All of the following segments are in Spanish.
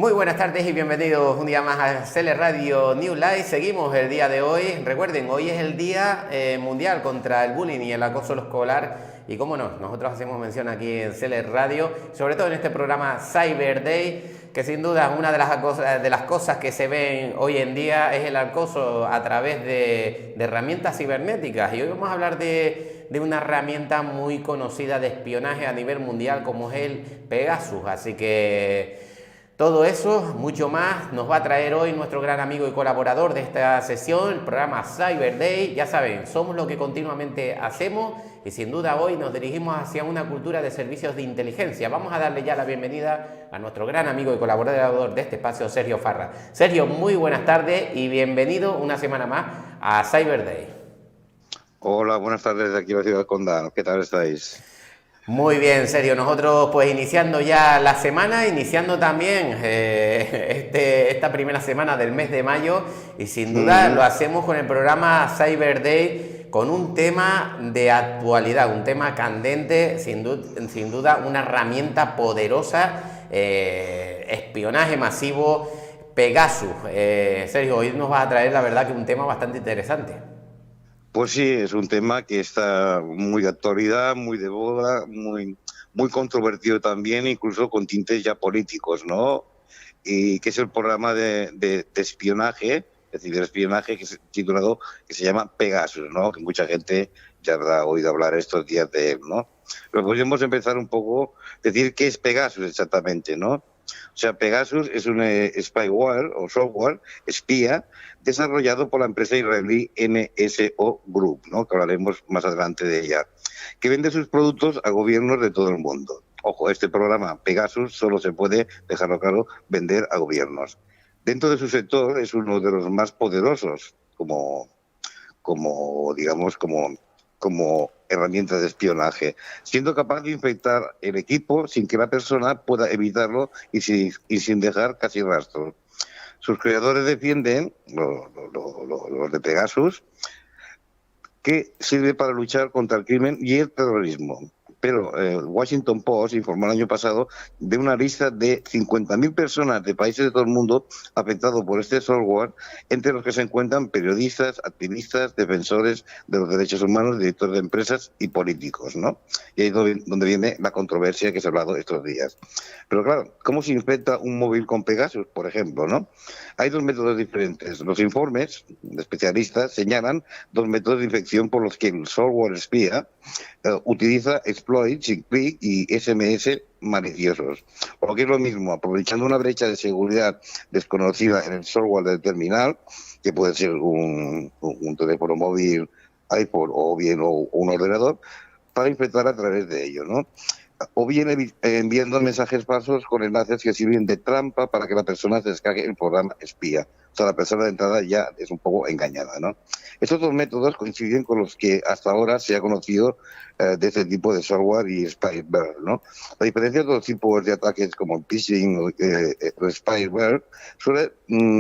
Muy buenas tardes y bienvenidos un día más a CL Radio New Life. Seguimos el día de hoy. Recuerden, hoy es el Día Mundial contra el Bullying y el Acoso Escolar. Y cómo no, nosotros hacemos mención aquí en CL Radio, sobre todo en este programa Cyber Day, que sin duda una de las cosas que se ven hoy en día es el acoso a través de herramientas cibernéticas. Y hoy vamos a hablar de una herramienta muy conocida de espionaje a nivel mundial como es el Pegasus. Así que todo eso, mucho más, nos va a traer hoy nuestro gran amigo y colaborador de esta sesión, el programa Cyber Day. Ya saben, somos lo que continuamente hacemos y sin duda hoy nos dirigimos hacia una cultura de servicios de inteligencia. Vamos a darle ya la bienvenida a nuestro gran amigo y colaborador de este espacio, Sergio Farra. Sergio, muy buenas tardes y bienvenido una semana más a Cyber Day. Hola, buenas tardes de aquí a la ciudad de Condado. ¿Qué tal estáis? Muy bien, Sergio. Nosotros pues iniciando ya la semana, iniciando también esta primera semana del mes de mayo y sin duda lo hacemos con el programa Cyber Day con un tema de actualidad, un tema candente, sin duda una herramienta poderosa, espionaje masivo, Pegasus. Sergio, hoy nos vas a traer la verdad que un tema bastante interesante. Pues sí, es un tema que está muy de actualidad, muy de moda, muy controvertido también, incluso con tintes ya políticos, ¿no? Y que es el programa de espionaje, de ciberespionaje, que es titulado, que se llama Pegasus, ¿no? Que mucha gente ya habrá oído hablar estos días de él, ¿no? Pero podríamos empezar un poco a decir qué es Pegasus exactamente, ¿no? O sea, Pegasus es un spyware o software espía desarrollado por la empresa israelí NSO Group, ¿no? Que hablaremos más adelante de ella, que vende sus productos a gobiernos de todo el mundo. Ojo, este programa Pegasus solo se puede, dejarlo claro, vender a gobiernos. Dentro de su sector es uno de los más poderosos como herramienta de espionaje, siendo capaz de infectar el equipo sin que la persona pueda evitarlo y sin dejar casi rastro. Sus creadores defienden, los de Pegasus, que sirve para luchar contra el crimen y el terrorismo. Pero Washington Post informó el año pasado de una lista de 50.000 personas de países de todo el mundo afectados por este software, entre los que se encuentran periodistas, activistas, defensores de los derechos humanos, directores de empresas y políticos, ¿no? Y ahí es donde viene la controversia que se ha hablado estos días. Pero claro, ¿cómo se infecta un móvil con Pegasus, por ejemplo, no? Hay dos métodos diferentes. Los informes de especialistas señalan dos métodos de infección por los que el software espía utiliza exploits, click y SMS maliciosos. O lo que es lo mismo, aprovechando una brecha de seguridad desconocida en el software del terminal, que puede ser un teléfono móvil, iPhone o bien un ordenador, para infectar a través de ello, ¿no? O bien enviando mensajes falsos con enlaces que sirven de trampa para que la persona se descargue el programa espía. O sea, la persona de entrada ya es un poco engañada, ¿no? Estos dos métodos coinciden con los que hasta ahora se ha conocido de este tipo de software y spyware, ¿no? La diferencia de los tipos de ataques como el phishing o spyware suele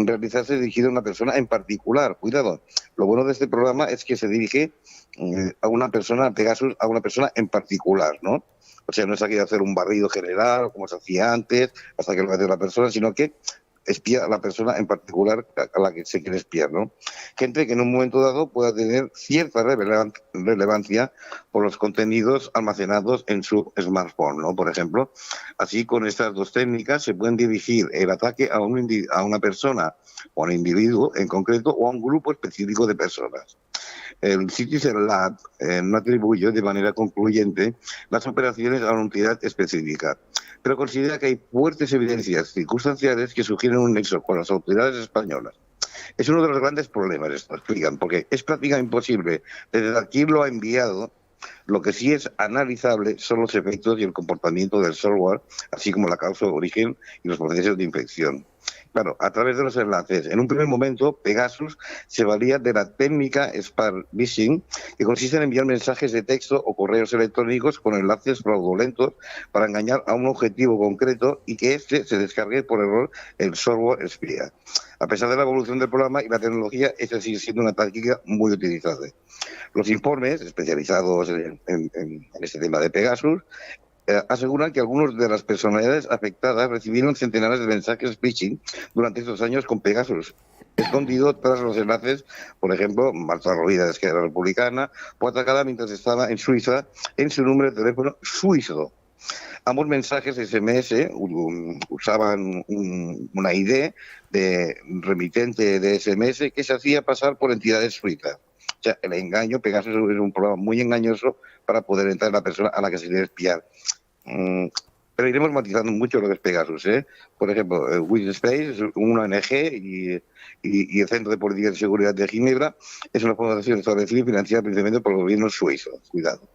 realizarse dirigido a una persona en particular. Cuidado, lo bueno de este programa es que se dirige a una persona, Pegasus, a una persona en particular, ¿no? O sea, no es aquí hacer un barrido general, como se hacía antes, hasta que lo hace la persona, sino que espía a la persona en particular a la que se quiere espiar, ¿no? Gente que en un momento dado pueda tener cierta relevancia por los contenidos almacenados en su smartphone, ¿no? Por ejemplo, así con estas dos técnicas se pueden dirigir el ataque a una persona o a un individuo en concreto o a un grupo específico de personas. El Citizen Lab no atribuye de manera concluyente las operaciones a una entidad específica, pero considera que hay fuertes evidencias circunstanciales que sugieren un nexo con las autoridades españolas. Es uno de los grandes problemas, esto explican, porque es prácticamente imposible desde quién lo ha enviado. Lo que sí es analizable son los efectos y el comportamiento del software, así como la causa de origen y los procesos de infección. Claro, a través de los enlaces. En un primer momento, Pegasus se valía de la técnica Spam Phishing, que consiste en enviar mensajes de texto o correos electrónicos con enlaces fraudulentos para engañar a un objetivo concreto y que éste se descargue por error el software espía. A pesar de la evolución del programa y la tecnología, esta sigue siendo una táctica muy utilizada. Los informes especializados en este tema de Pegasus aseguran que algunas de las personalidades afectadas recibieron centenares de mensajes phishing durante estos años con Pegasus, escondido tras los enlaces. Por ejemplo, Marta Rovira, de Esquerra Republicana, fue atacada mientras estaba en Suiza en su número de teléfono suizo. Ambos mensajes SMS usaban una ID de remitente de SMS que se hacía pasar por entidades suizas. O sea, el engaño, Pegasus es un programa muy engañoso para poder entrar en la persona a la que se quiere espiar. Pero iremos matizando mucho lo que es Pegasus, ¿eh? Por ejemplo, Winspace es una ONG y el Centro de Política de Seguridad de Ginebra es una fundación establecida y financiada principalmente por el gobierno suizo. Cuidado.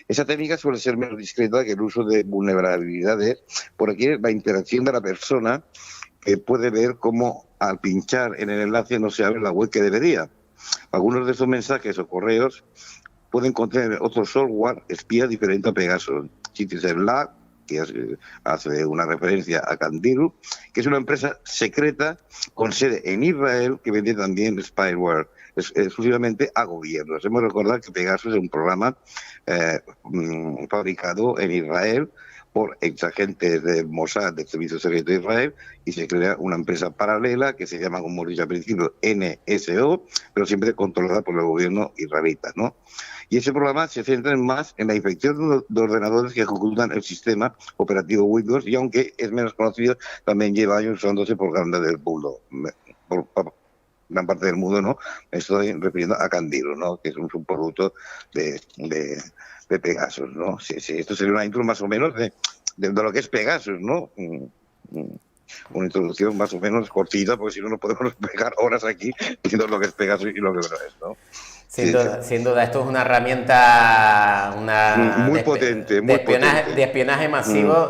Esa técnica suele ser menos discreta que el uso de vulnerabilidades, porque la interacción de la persona que puede ver cómo al pinchar en el enlace no se abre la web que debería. Algunos de estos mensajes o correos pueden contener otro software espía diferente a Pegasus. Citizen Lab, que hace una referencia a Candiru, que es una empresa secreta con sede en Israel que vende también spyware exclusivamente a gobiernos. Hemos de recordar que Pegasus es un programa fabricado en Israel por exagentes del Mossad, del Servicio Secreto de Israel, y se crea una empresa paralela que se llama, como hemos dicho al principio, NSO, pero siempre controlada por el gobierno israelita, ¿no? Y ese programa se centra más en la infección de ordenadores que ejecutan el sistema operativo Windows, y aunque es menos conocido, también lleva años usándose por gran parte del mundo. Por gran parte del mundo, ¿no? Me estoy refiriendo a Candiru, ¿no? Que es un subproducto de Pegasus, ¿no? Sí, esto sería una intro más o menos de lo que es Pegasus, ¿no? Una introducción más o menos cortita, porque si no nos podemos pegar horas aquí diciendo lo que es Pegasus y lo que no es, ¿no? Sin duda, esto es una herramienta muy potente, muy de espionaje masivo.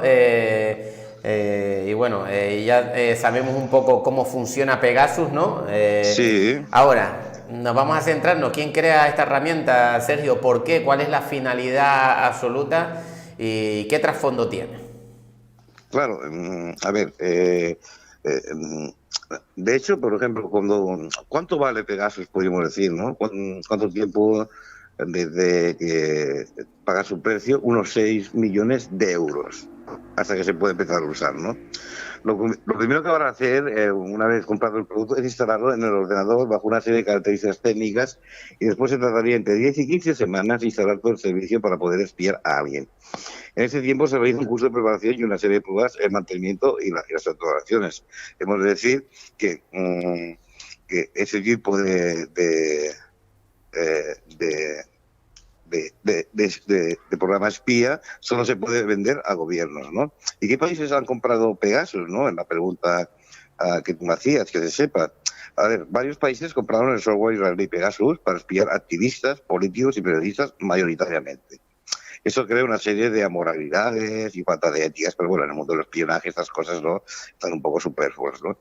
Y bueno, ya sabemos un poco cómo funciona Pegasus, ¿no? Sí. Ahora, nos vamos a centrarnos. ¿Quién crea esta herramienta, Sergio? ¿Por qué? ¿Cuál es la finalidad absoluta? ¿Y qué trasfondo tiene? Claro, a ver, de hecho, por ejemplo, ¿cuánto vale Pegasus, podríamos decir, ¿no? ¿Cuánto tiempo desde que paga su precio? Unos 6 millones de euros, hasta que se puede empezar a usar, ¿no? Lo primero que van a hacer, una vez comprado el producto, es instalarlo en el ordenador bajo una serie de características técnicas, y después se trataría entre 10 y 15 semanas instalar todo el servicio para poder espiar a alguien. En ese tiempo se realiza un curso de preparación y una serie de pruebas, el mantenimiento y las actualizaciones. Hemos de decir que ese tipo de programa espía solo se puede vender a gobiernos, ¿no? ¿Y qué países han comprado Pegasus, no? En la pregunta que tú me hacías, que se sepa. A ver, varios países compraron el software israelí Pegasus para espiar activistas, políticos y periodistas mayoritariamente. Eso crea una serie de amoralidades y falta de éticas, pero bueno, en el mundo del espionaje estas cosas, ¿no?, están un poco superfluas, ¿no?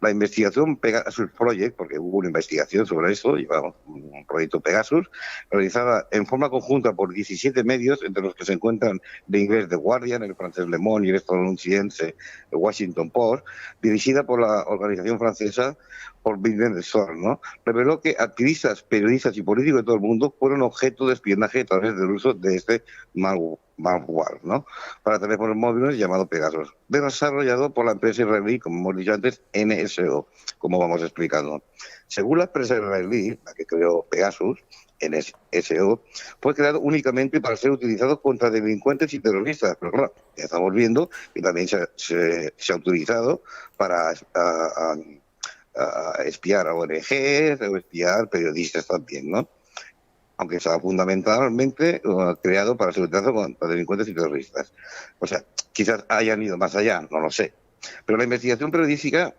La investigación Pegasus Project, porque hubo una investigación sobre eso, llevaba un proyecto Pegasus, realizada en forma conjunta por 17 medios, entre los que se encuentran de inglés The Guardian, el francés Le Monde y el estadounidense el Washington Post, dirigida por la organización francesa por Vincent Sor, ¿no? Reveló que activistas, periodistas y políticos de todo el mundo fueron objeto de espionaje a través del uso de este malware, ¿no?, para teléfonos móviles llamado Pegasus, desarrollado por la empresa israelí, como hemos dicho antes, NSO, como vamos explicando. Según la empresa israelí, la que creó Pegasus, NSO, fue creado únicamente para ser utilizado contra delincuentes y terroristas, pero claro, ya estamos viendo que también se ha utilizado para espiar a ONGs o espiar periodistas también, ¿no? Aunque estaba fundamentalmente creado para ser utilizado contra delincuentes y terroristas. O sea, quizás hayan ido más allá, no lo sé. Pero la investigación periodística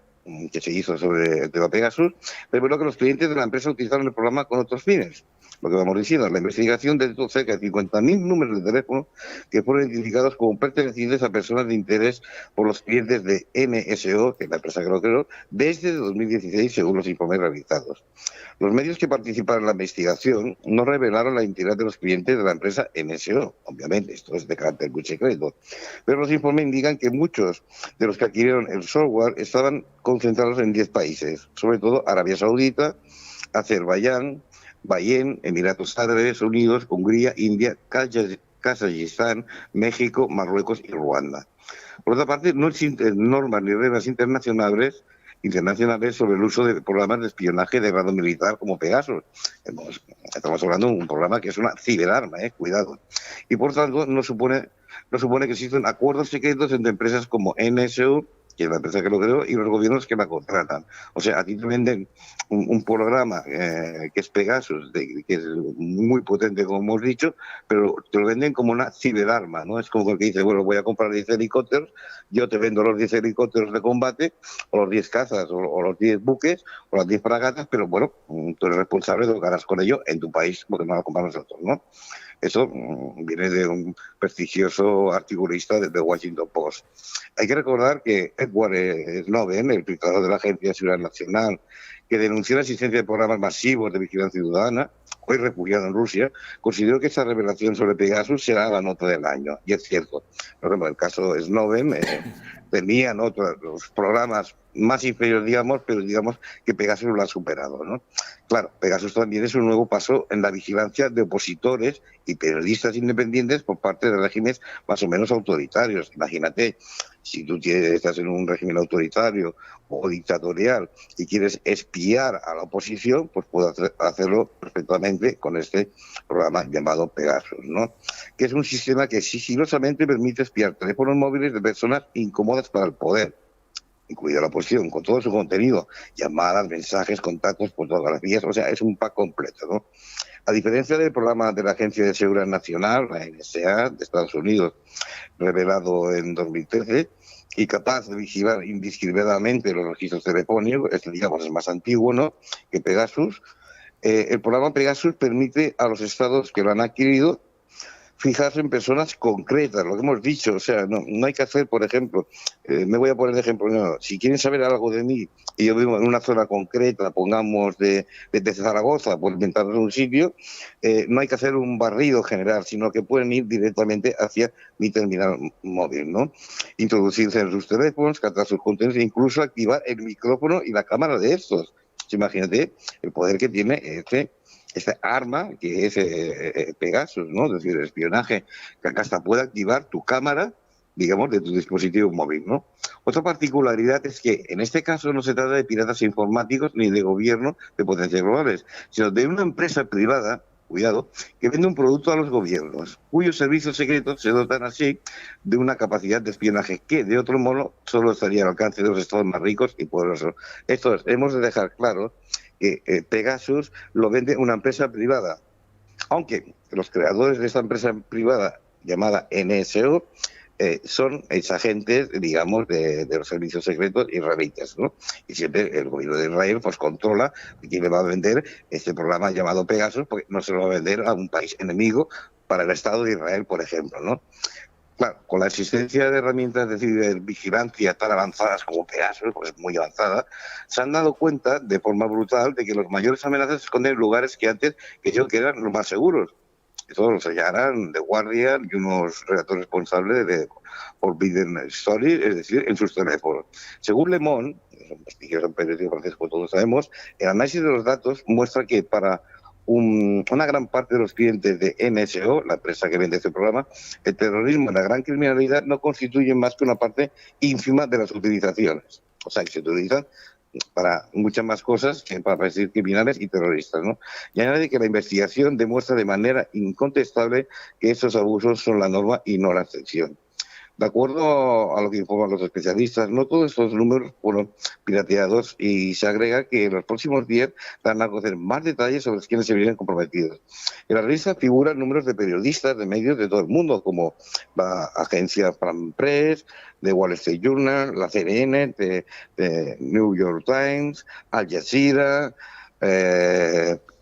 que se hizo sobre el tema Pegasus reveló que los clientes de la empresa utilizaron el programa con otros fines. Lo que vamos diciendo, la investigación detectó cerca de 50.000 números de teléfono que fueron identificados como pertenecientes a personas de interés por los clientes de NSO, que es la empresa que lo creó, desde 2016, según los informes realizados. Los medios que participaron en la investigación no revelaron la identidad de los clientes de la empresa NSO, obviamente, esto es de carácter muy secreto, pero los informes indican que muchos de los que adquirieron el software estaban concentrados en 10 países, sobre todo Arabia Saudita, Azerbaiyán, Bahrein, Emiratos Árabes Unidos, Hungría, India, Kazajistán, México, Marruecos y Ruanda. Por otra parte, no existen normas ni reglas internacionales sobre el uso de programas de espionaje de grado militar como Pegasus. Estamos hablando de un programa que es una ciberarma, cuidado. Y por tanto, no supone que existen acuerdos secretos entre empresas como NSO, que es la empresa que lo creó, y los gobiernos que la contratan. O sea, a ti te venden un programa que es Pegasus, que es muy potente, como hemos dicho, pero te lo venden como una ciberarma, ¿no? Es como el que dice, bueno, voy a comprar 10 helicópteros, yo te vendo los 10 helicópteros de combate, o los 10 cazas, o los 10 buques, o las 10 fragatas, pero bueno, tú eres responsable de lo que harás con ello en tu país, porque no lo compramos nosotros, ¿no? Eso viene de un prestigioso articulista de Washington Post. Hay que recordar que Edward Snowden, el director de la Agencia de Seguridad Nacional, que denunció la existencia de programas masivos de vigilancia ciudadana, hoy refugiado en Rusia, consideró que esta revelación sobre Pegasus será la nota del año. Y es cierto. Por ejemplo, el caso de Snowden tenían otros programas más inferiores, digamos, pero digamos que Pegasus lo ha superado, ¿no? Claro, Pegasus también es un nuevo paso en la vigilancia de opositores y periodistas independientes por parte de regímenes más o menos autoritarios. Imagínate, si tú estás en un régimen autoritario o dictatorial y quieres espiar a la oposición, pues puedes hacerlo perfectamente con este programa llamado Pegasus, ¿no? Que es un sistema que sigilosamente permite espiar teléfonos móviles de personas incómodas para el poder, incluida la oposición, con todo su contenido, llamadas, mensajes, contactos, fotografías, o sea, es un pack completo, ¿no? A diferencia del programa de la Agencia de Seguridad Nacional, la NSA, de Estados Unidos, revelado en 2013, y capaz de vigilar indiscriminadamente los registros telefónicos, digamos, es más antiguo, ¿no?, que Pegasus. El programa Pegasus permite a los estados que lo han adquirido fijarse en personas concretas, lo que hemos dicho. O sea, no hay que hacer, por ejemplo, me voy a poner de ejemplo, no, si quieren saber algo de mí y yo vivo en una zona concreta, pongamos de Zaragoza, por inventarnos un sitio, no hay que hacer un barrido general, sino que pueden ir directamente hacia mi terminal móvil, ¿no? Introducirse en sus teléfonos, captar sus contenidos e incluso activar el micrófono y la cámara de estos. Imagínate el poder que tiene esta arma que es Pegasus, ¿no? Es decir, el espionaje, que hasta puede activar tu cámara, digamos, de tu dispositivo móvil, ¿no? Otra particularidad es que en este caso no se trata de piratas informáticos ni de gobierno de potencias globales, sino de una empresa privada, cuidado, que vende un producto a los gobiernos, cuyos servicios secretos se dotan así de una capacidad de espionaje que, de otro modo, solo estaría al alcance de los estados más ricos y poderosos. Esto es, hemos de dejar claro que Pegasus lo vende una empresa privada, aunque los creadores de esta empresa privada llamada NSO son exagentes, digamos, de los servicios secretos israelíes, ¿no? Y siempre el gobierno de Israel pues controla quién le va a vender este programa llamado Pegasus, porque no se lo va a vender a un país enemigo para el Estado de Israel, por ejemplo, ¿no? Claro, con la existencia de herramientas de vigilancia tan avanzadas como Pegasus, pues muy avanzada, se han dado cuenta de forma brutal de que los mayores amenazas se esconden en lugares que antes que eran los más seguros. Eso lo señalan The Guardian y unos redactores responsables de Forbidden Stories, es decir, en sus teléfonos. Según Le Monde, es un prestigioso periódico francés, como todos sabemos, el análisis de los datos muestra que para una gran parte de los clientes de NSO, la empresa que vende este programa, el terrorismo y la gran criminalidad no constituyen más que una parte ínfima de las utilizaciones. O sea, que se utilizan para muchas más cosas que para perseguir criminales y terroristas, ¿no? Y añade que la investigación demuestra de manera incontestable que estos abusos son la norma y no la excepción. De acuerdo a lo que informan los especialistas, no todos estos números fueron pirateados y se agrega que en los próximos días dan a conocer más detalles sobre quienes se verían comprometidos. En la revista figuran números de periodistas de medios de todo el mundo, como la agencia France Press, de Wall Street Journal, la CNN, de New York Times, Al Jazeera,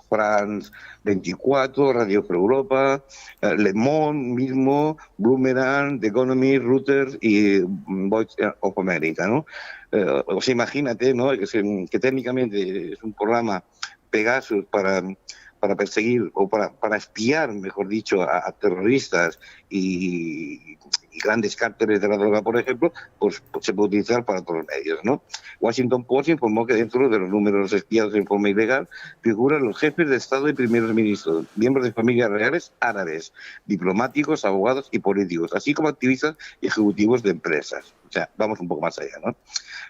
France 24, Radio Free Europa, Le Monde mismo, Boomerang, The Economy, Reuters y Voice of America, ¿no? O sea, imagínate, ¿no?, que técnicamente es un programa Pegasus para perseguir o para espiar, mejor dicho, a terroristas y grandes cárteles de la droga, por ejemplo, pues se puede utilizar para todos los medios, ¿no? Washington Post informó que dentro de los números espiados en forma ilegal figuran los jefes de Estado y primeros ministros, miembros de familias reales árabes, diplomáticos, abogados y políticos, así como activistas y ejecutivos de empresas. O sea, vamos un poco más allá, ¿no?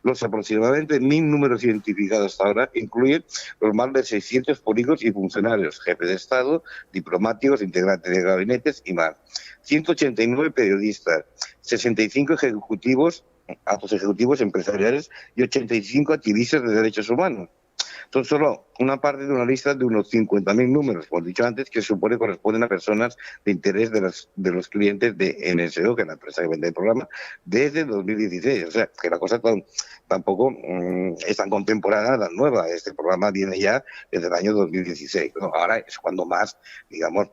Los aproximadamente 1.000 números identificados hasta ahora incluyen los más de 600 políticos y funcionarios, jefes de Estado, diplomáticos, integrantes de gabinetes y más. 189 periodistas, 65 ejecutivos, altos ejecutivos empresariales y 85 activistas de derechos humanos. Son solo una parte de una lista de unos 50.000 números, como he dicho antes, que supone corresponden a personas de interés de los clientes de NSO, que es la empresa que vende el programa, desde 2016. O sea, que la cosa tampoco es tan contemporánea, tan nueva. Este programa viene ya desde el año 2016. ¿No? Ahora es cuando más, digamos,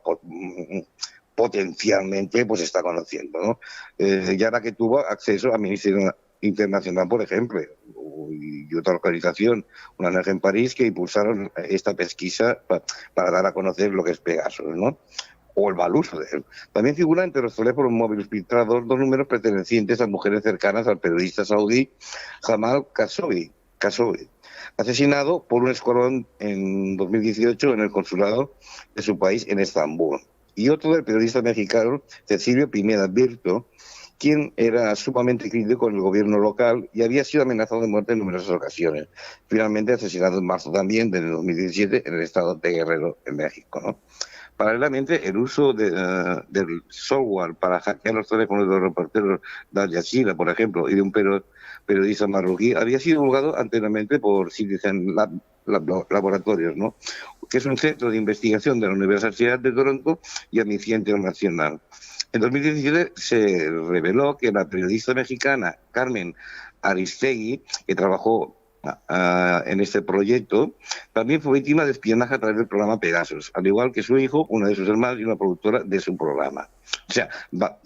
potencialmente pues está conociendo, ¿no? Y ahora que tuvo acceso a Ministerio Internacional, por ejemplo, y otra organización, una ONG en París, que impulsaron esta pesquisa para dar a conocer lo que es Pegasus, ¿no? O el mal uso de él. También figura entre los teléfonos móviles filtrados 2 números pertenecientes a mujeres cercanas al periodista saudí Jamal Khashoggi, asesinado por un escuadrón en 2018 en el consulado de su país en Estambul. Y otro del periodista mexicano Cecilio Pineda Birto, quien era sumamente crítico con el gobierno local y había sido amenazado de muerte en numerosas ocasiones. Finalmente asesinado en marzo también del 2017 en el estado de Guerrero, en México, ¿no? Paralelamente, el uso del software para hackear los teléfonos de los reporteros de Al Jazeera, por ejemplo, y de un periodista marroquí, había sido divulgado anteriormente por Citizen Laboratorios, ¿no? Que es un centro de investigación de la Universidad de Toronto y Amnistía Internacional. En 2017 se reveló que la periodista mexicana Carmen Aristegui, que trabajó en este proyecto, también fue víctima de espionaje a través del programa Pegasus, al igual que su hijo, una de sus hermanas y una productora de su programa. O sea,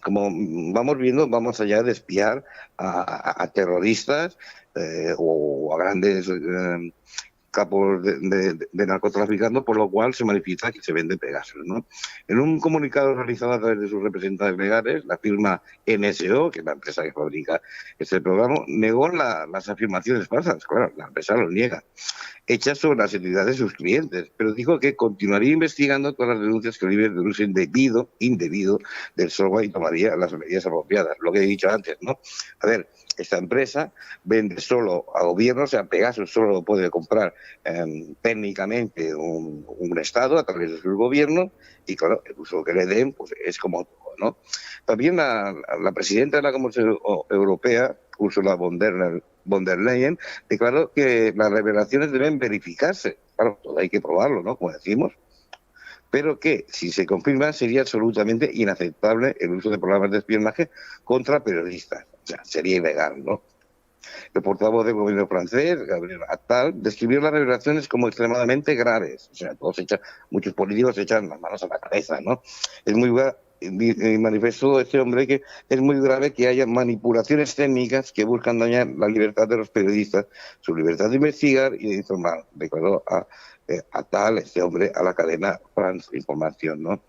como vamos viendo, vamos allá de espiar a terroristas o a grandes capos de narcotraficando, por lo cual se manifiesta que se vende Pegasus, ¿no? En un comunicado realizado a través de sus representantes legales, la firma NSO, que es la empresa que fabrica este programa, negó las afirmaciones falsas, claro, la empresa lo niega, hechas sobre las entidades de sus clientes, pero dijo que continuaría investigando todas las denuncias que libren del uso indebido del software y tomaría las medidas apropiadas, lo que he dicho antes, ¿no? A ver, esta empresa vende solo a gobiernos, o sea, Pegasus solo lo puede comprar técnicamente un Estado a través de su gobierno y, claro, el uso que le den pues es como todo, ¿no? También la presidenta de la Comisión Europea, Ursula von der Leyen, declaró que las revelaciones deben verificarse. Claro, todo hay que probarlo, ¿no? Como decimos. Pero que, si se confirma, sería absolutamente inaceptable el uso de programas de espionaje contra periodistas. O sea, sería ilegal, ¿no? El portavoz del gobierno francés, Gabriel Attal, describió las revelaciones como extremadamente graves. O sea, muchos políticos se echan las manos a la cabeza, ¿no? Es muy manifestó este hombre que es muy grave que haya manipulaciones técnicas que buscan dañar la libertad de los periodistas, su libertad de investigar y de informar. Declaró Attal, este hombre, a la cadena France Información, ¿no?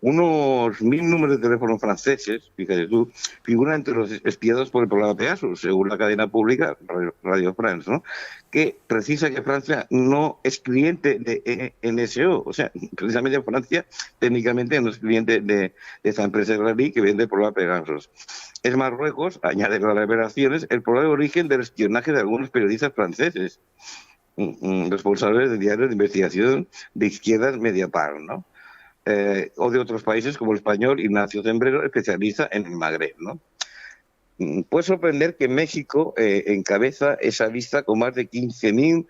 Unos 1.000 números de teléfono franceses, fíjate tú, figuran entre los espiados por el programa Pegasus, según la cadena pública Radio France, ¿no? Que precisa que Francia no es cliente de NSO, o sea, precisamente Francia técnicamente no es cliente de esa empresa israelí que vende el programa Pegasus. Es Marruecos, añade las revelaciones, el probable origen del espionaje de algunos periodistas franceses, responsables de diarios de investigación de izquierdas Mediapart, ¿no? O de otros países como el español Ignacio Zembrero, especialista en el Magreb, ¿no? Puede sorprender que México encabeza esa lista con más de 15.000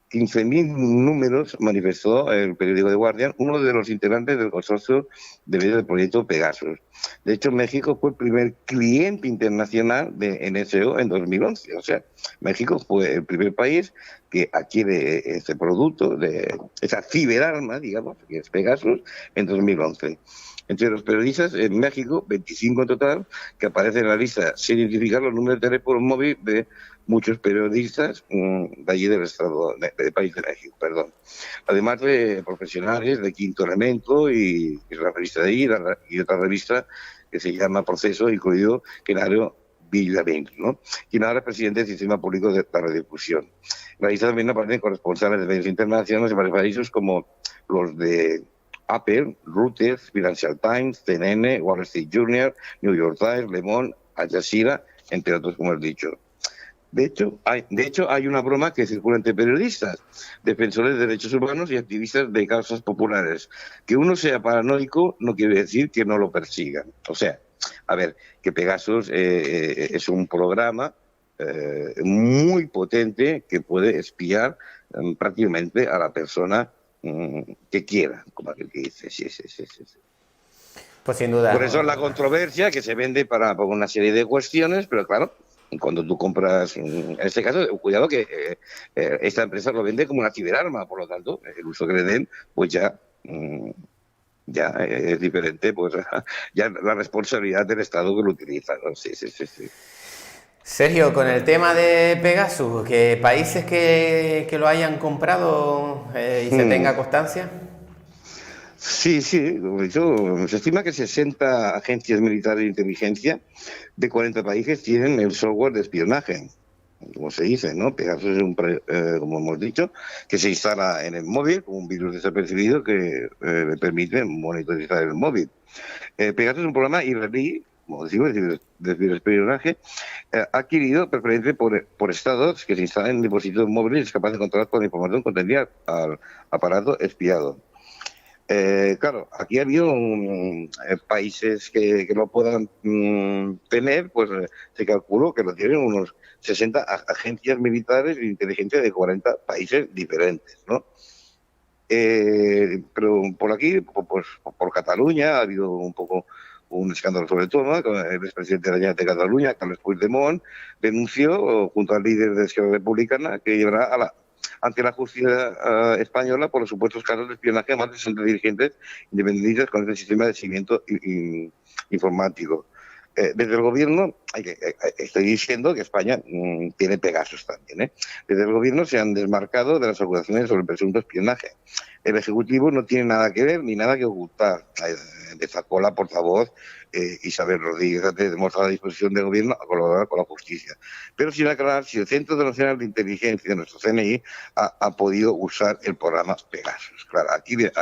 números, manifestó el periódico The Guardian, uno de los integrantes del consorcio de medios del proyecto Pegasus. De hecho, México fue el primer cliente internacional de NSO en 2011. O sea, México fue el primer país que adquiere este producto, de esa ciberarma, digamos, que es Pegasus, en 2011. Entre los periodistas en México, 25 en total, que aparecen en la lista sin identificar los números de teléfono móvil de muchos periodistas de allí del estado, del país de México, perdón. Además de profesionales de Quinto Elemento y la revista de ahí, y otra revista que se llama Proceso, incluido Genaro Villamil, ¿no? Quien ahora es presidente del Sistema Público de la Radiodifusión. En la lista también aparecen corresponsales de medios internacionales de varios países como los de Apple, Reuters, Financial Times, CNN, Wall Street Journal, New York Times, Le Monde, Al Jazeera, entre otros, como he dicho. De hecho, hay una broma que circula entre periodistas, defensores de derechos humanos y activistas de causas populares. Que uno sea paranoico no quiere decir que no lo persigan. O sea, a ver, que Pegasus es un programa muy potente que puede espiar prácticamente a la persona que quiera, como aquel que dice. Sí. Pues sin duda. Por eso la controversia que se vende para una serie de cuestiones, pero claro, cuando tú compras, en este caso, cuidado que esta empresa lo vende como una ciberarma, por lo tanto, el uso que le den, pues ya es diferente, pues ya la responsabilidad del Estado que lo utiliza, ¿no? Sí. Sergio, con el tema de Pegasus, ¿que países que lo hayan comprado y se tenga constancia? Sí, como he dicho, se estima que 60 agencias militares de inteligencia de 40 países tienen el software de espionaje, como se dice, ¿no? Pegasus es como hemos dicho, que se instala en el móvil como un virus desapercibido que le permite monitorizar el móvil. Pegasus es un programa israelí, como decimos, de ciberespionaje, adquirido preferentemente por estados que se instalan en dispositivos móviles capaces de controlar toda la información contenida al aparato espiado. Claro, aquí ha habido países que lo puedan tener, pues se calculó que lo tienen unos 60 agencias militares de inteligencia de 40 países diferentes, ¿no? Pero por aquí, pues por Cataluña, ha habido un poco un escándalo sobre todo, ¿no? El expresidente de Cataluña, Carles Puigdemont, denunció junto al líder de Esquerra Republicana que llevará ante la justicia española por los supuestos casos de espionaje a más de 60 dirigentes independentistas con este sistema de seguimiento informático. Desde el gobierno, estoy diciendo que España tiene Pegasus también, ¿eh? Desde el gobierno se han desmarcado de las acusaciones sobre el presunto espionaje. El Ejecutivo no tiene nada que ver ni nada que ocultar. Destacó la portavoz Isabel Rodríguez antes de mostrar la disposición del gobierno a colaborar con la justicia. Pero sin aclarar si el Centro Nacional de Inteligencia, nuestro CNI, ha podido usar el programa Pegasus. Claro, aquí viene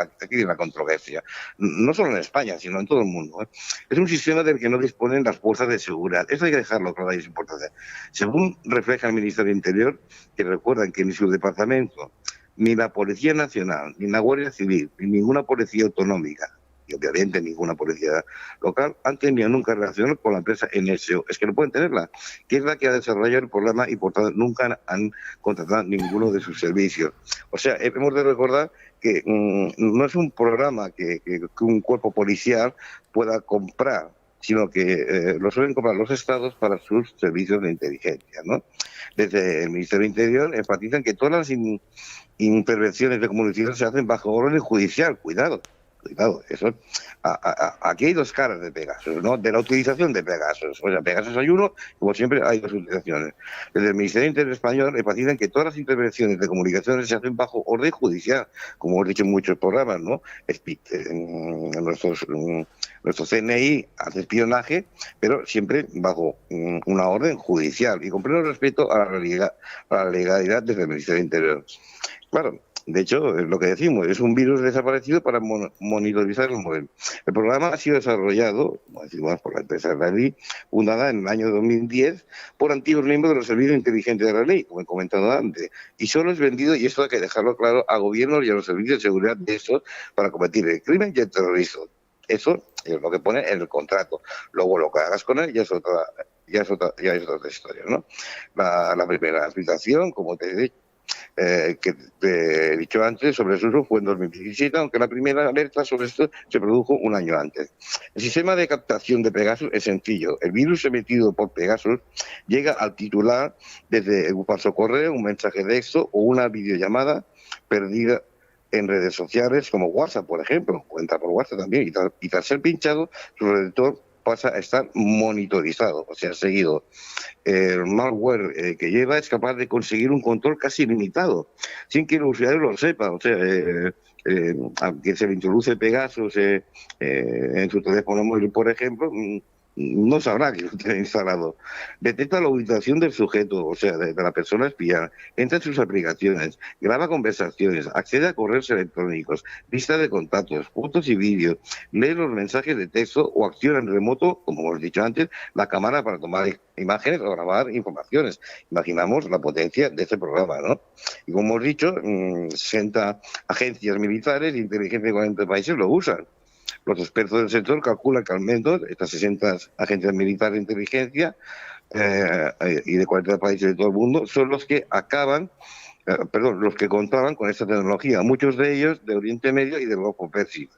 la controversia. No solo en España, sino en todo el mundo, ¿eh? Es un sistema del que no disponen las fuerzas de seguridad. Eso hay que dejarlo claro y es importante. Según refleja el Ministerio del Interior, que recuerdan que ni su departamento, ni la Policía Nacional, ni la Guardia Civil, ni ninguna policía autonómica, y obviamente ninguna policía local, han tenido nunca relación con la empresa NSO. Es que no pueden tenerla, que es la que ha desarrollado el programa y por tanto nunca han contratado ninguno de sus servicios. O sea, hemos de recordar que no es un programa que un cuerpo policial pueda comprar, sino que lo suelen comprar los estados para sus servicios de inteligencia, ¿no? Desde el Ministerio del Interior enfatizan que todas las intervenciones de comunicación se hacen bajo orden judicial. Cuidado, eso. Aquí hay dos caras de Pegasus, ¿no? De la utilización de Pegasus. O sea, Pegasus hay uno, como siempre hay dos utilizaciones. Desde el Ministerio del Interior español enfatizan que todas las intervenciones de comunicaciones se hacen bajo orden judicial, como hemos dicho en muchos programas, ¿no? Nuestro CNI hace espionaje, pero siempre bajo una orden judicial y con pleno respeto a la legalidad desde el Ministerio del Interior. Claro, de hecho, es lo que decimos, es un virus desaparecido para monitorizar el móvil. El programa ha sido desarrollado, como decimos, por la empresa israelí, fundada en el año 2010 por antiguos miembros de los servicios de inteligencia israelí, como he comentado antes, y solo es vendido, y esto hay que dejarlo claro, a gobiernos y a los servicios de seguridad de estos para combatir el crimen y el terrorismo. Eso es lo que pone en el contrato. Luego lo que hagas con él ya es otra historia, ¿no? La primera aplicación, como te he dicho, que te he dicho antes sobre su uso fue en 2017, aunque la primera alerta sobre esto se produjo un año antes. El sistema de captación de Pegasus es sencillo. El virus emitido por Pegasus llega al titular desde un falso correo, un mensaje de texto o una videollamada perdida en redes sociales como WhatsApp, por ejemplo, o entra por WhatsApp también, y tras ser pinchado, su receptor pasa a estar monitorizado, o sea, seguido. El malware que lleva es capaz de conseguir un control casi ilimitado, sin que el usuario lo sepa. O sea, aunque se le introduce Pegasus en su teléfono móvil, por ejemplo, no sabrá que lo tiene instalado. Detecta la ubicación del sujeto, o sea, de la persona espiada, entra en sus aplicaciones, graba conversaciones, accede a correos electrónicos, lista de contactos, fotos y vídeos, lee los mensajes de texto o acciona en remoto, como hemos dicho antes, la cámara para tomar imágenes o grabar informaciones. Imaginamos la potencia de este programa, ¿no? Y como hemos dicho, 60 agencias militares de inteligencia de 40 países lo usan. Los expertos del sector calculan que al menos estas 60 agencias militares de inteligencia y de 40 países de todo el mundo son los que los que contaban con esta tecnología, muchos de ellos de Oriente Medio y del Golfo Pérsico.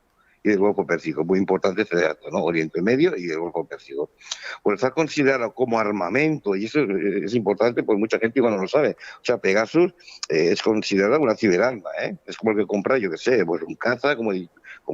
Muy importante este dato, ¿no? Oriente Medio y el Golfo Pérsico. Pues está considerado como armamento, y eso es importante, pues mucha gente igual no lo sabe. O sea, Pegasus es considerada una ciberarma, ¿eh? Es como el que compra, yo qué sé, pues un caza, como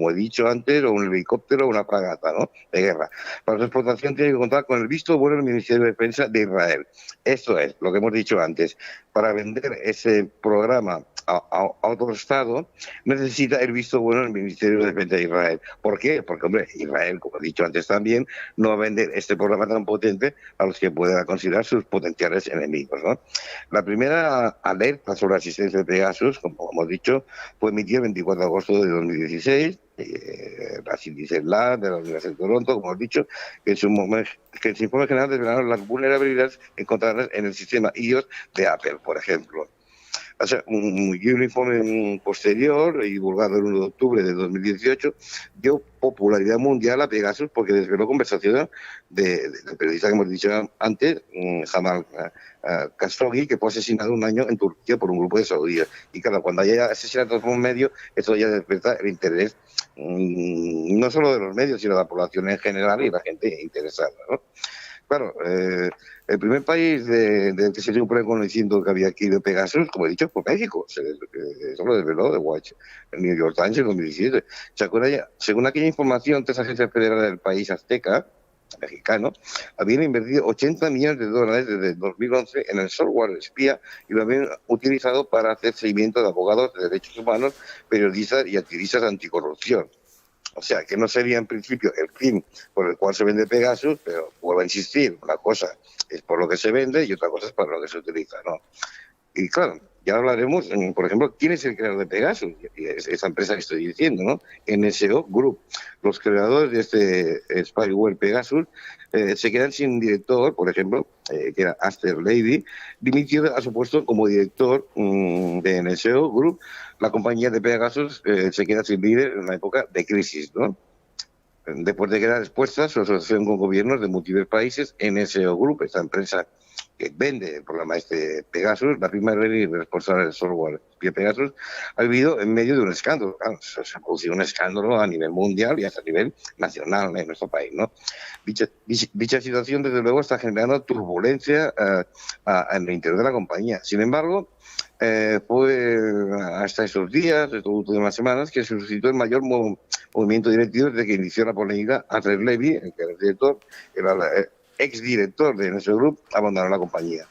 he dicho antes, o un helicóptero o una fragata, ¿no?, de guerra. Para su explotación tiene que contar con el visto bueno del Ministerio de Defensa de Israel. Esto es lo que hemos dicho antes. Para vender ese programa a otro Estado, necesita el visto bueno del Ministerio de Defensa de Israel. ¿Por qué? Porque, hombre, Israel, como he dicho antes también, no va a vender este programa tan potente a los que pueda considerar sus potenciales enemigos, ¿no? La primera alerta sobre la existencia de Pegasus, como hemos dicho, fue emitida el 24 de agosto de 2016, las índices LAB de la Universidad de Toronto, como hemos dicho, que en su informe general desvelaron las vulnerabilidades encontradas en el sistema iOS de Apple, por ejemplo. O sea, un informe posterior, divulgado el 1 de octubre de 2018, dio popularidad mundial a Pegasus porque desveló conversaciones del periodista que hemos dicho antes, Jamal Khashoggi, que fue asesinado un año en Turquía por un grupo de saudíes. Y claro, cuando haya asesinatos por un medio, esto ya despierta el interés no solo de los medios, sino de la población en general y la gente interesada, ¿no? Claro, el primer país del que se supone conociendo que había aquí de Pegasus, como he dicho, fue México. Eso lo desveló The Watch, el New York Times en 2017. Según aquella información, 3 agencias federales del país azteca, mexicano, habían invertido $80 millones desde 2011 en el software espía y lo habían utilizado para hacer seguimiento de abogados de derechos humanos, periodistas y activistas anticorrupción. O sea, que no sería en principio el fin por el cual se vende Pegasus, pero vuelvo a insistir, una cosa es por lo que se vende y otra cosa es para lo que se utiliza, ¿no? Y claro, ya hablaremos, por ejemplo, quién es el creador de Pegasus, esa empresa que estoy diciendo, ¿no? NSO Group. Los creadores de este spyware Pegasus se quedan sin director, por ejemplo, que era Aster Levy, dimitió a su puesto como director de NSO Group. La compañía de Pegasus se queda sin líder en una época de crisis, ¿no? Después de quedar expuesta su asociación con gobiernos de múltiples países, NSO Group, esta empresa que vende el programa Pegasus, la primera responsable del software Pegasus, ha vivido en medio de un escándalo. Claro, se ha producido un escándalo a nivel mundial y hasta a nivel nacional en nuestro país, ¿no? Dicha situación, desde luego, está generando turbulencia en el interior de la compañía. Sin embargo, fue hasta estos días, estos últimas semanas, que se suscitó el mayor movimiento directivo desde que inició la polémica. Aster Levy, el que era el director, era exdirector de NSO Group, abandonó la compañía.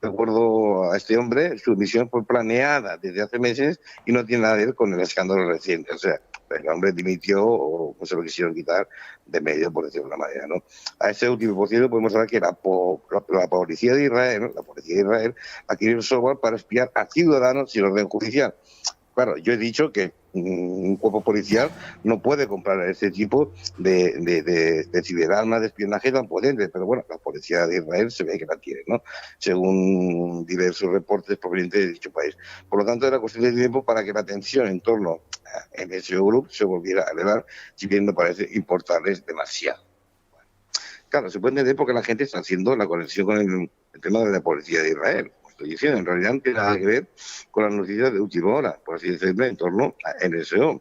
De acuerdo a este hombre, su misión fue planeada desde hace meses y no tiene nada que ver con el escándalo reciente. O sea, el hombre dimitió o se lo quisieron quitar de medio, por decirlo de una manera, ¿no? A este último, por cierto, podemos hablar que la policía de Israel adquirió el software para espiar a ciudadanos sin orden judicial. Claro, yo he dicho que un cuerpo policial no puede comprar este tipo de ciberarmas de espionaje tan potentes, pero bueno, la policía de Israel se ve que la tiene, ¿no? Según diversos reportes provenientes de dicho país. Por lo tanto, era cuestión de tiempo para que la tensión en torno a NSO Group se volviera a elevar, si bien no parece importarles demasiado. Claro, se puede entender porque la gente está haciendo la conexión con el tema de la policía de Israel. Estoy diciendo, en realidad no tiene nada que ver con las noticias de última hora, por así decirlo, en torno a NSO.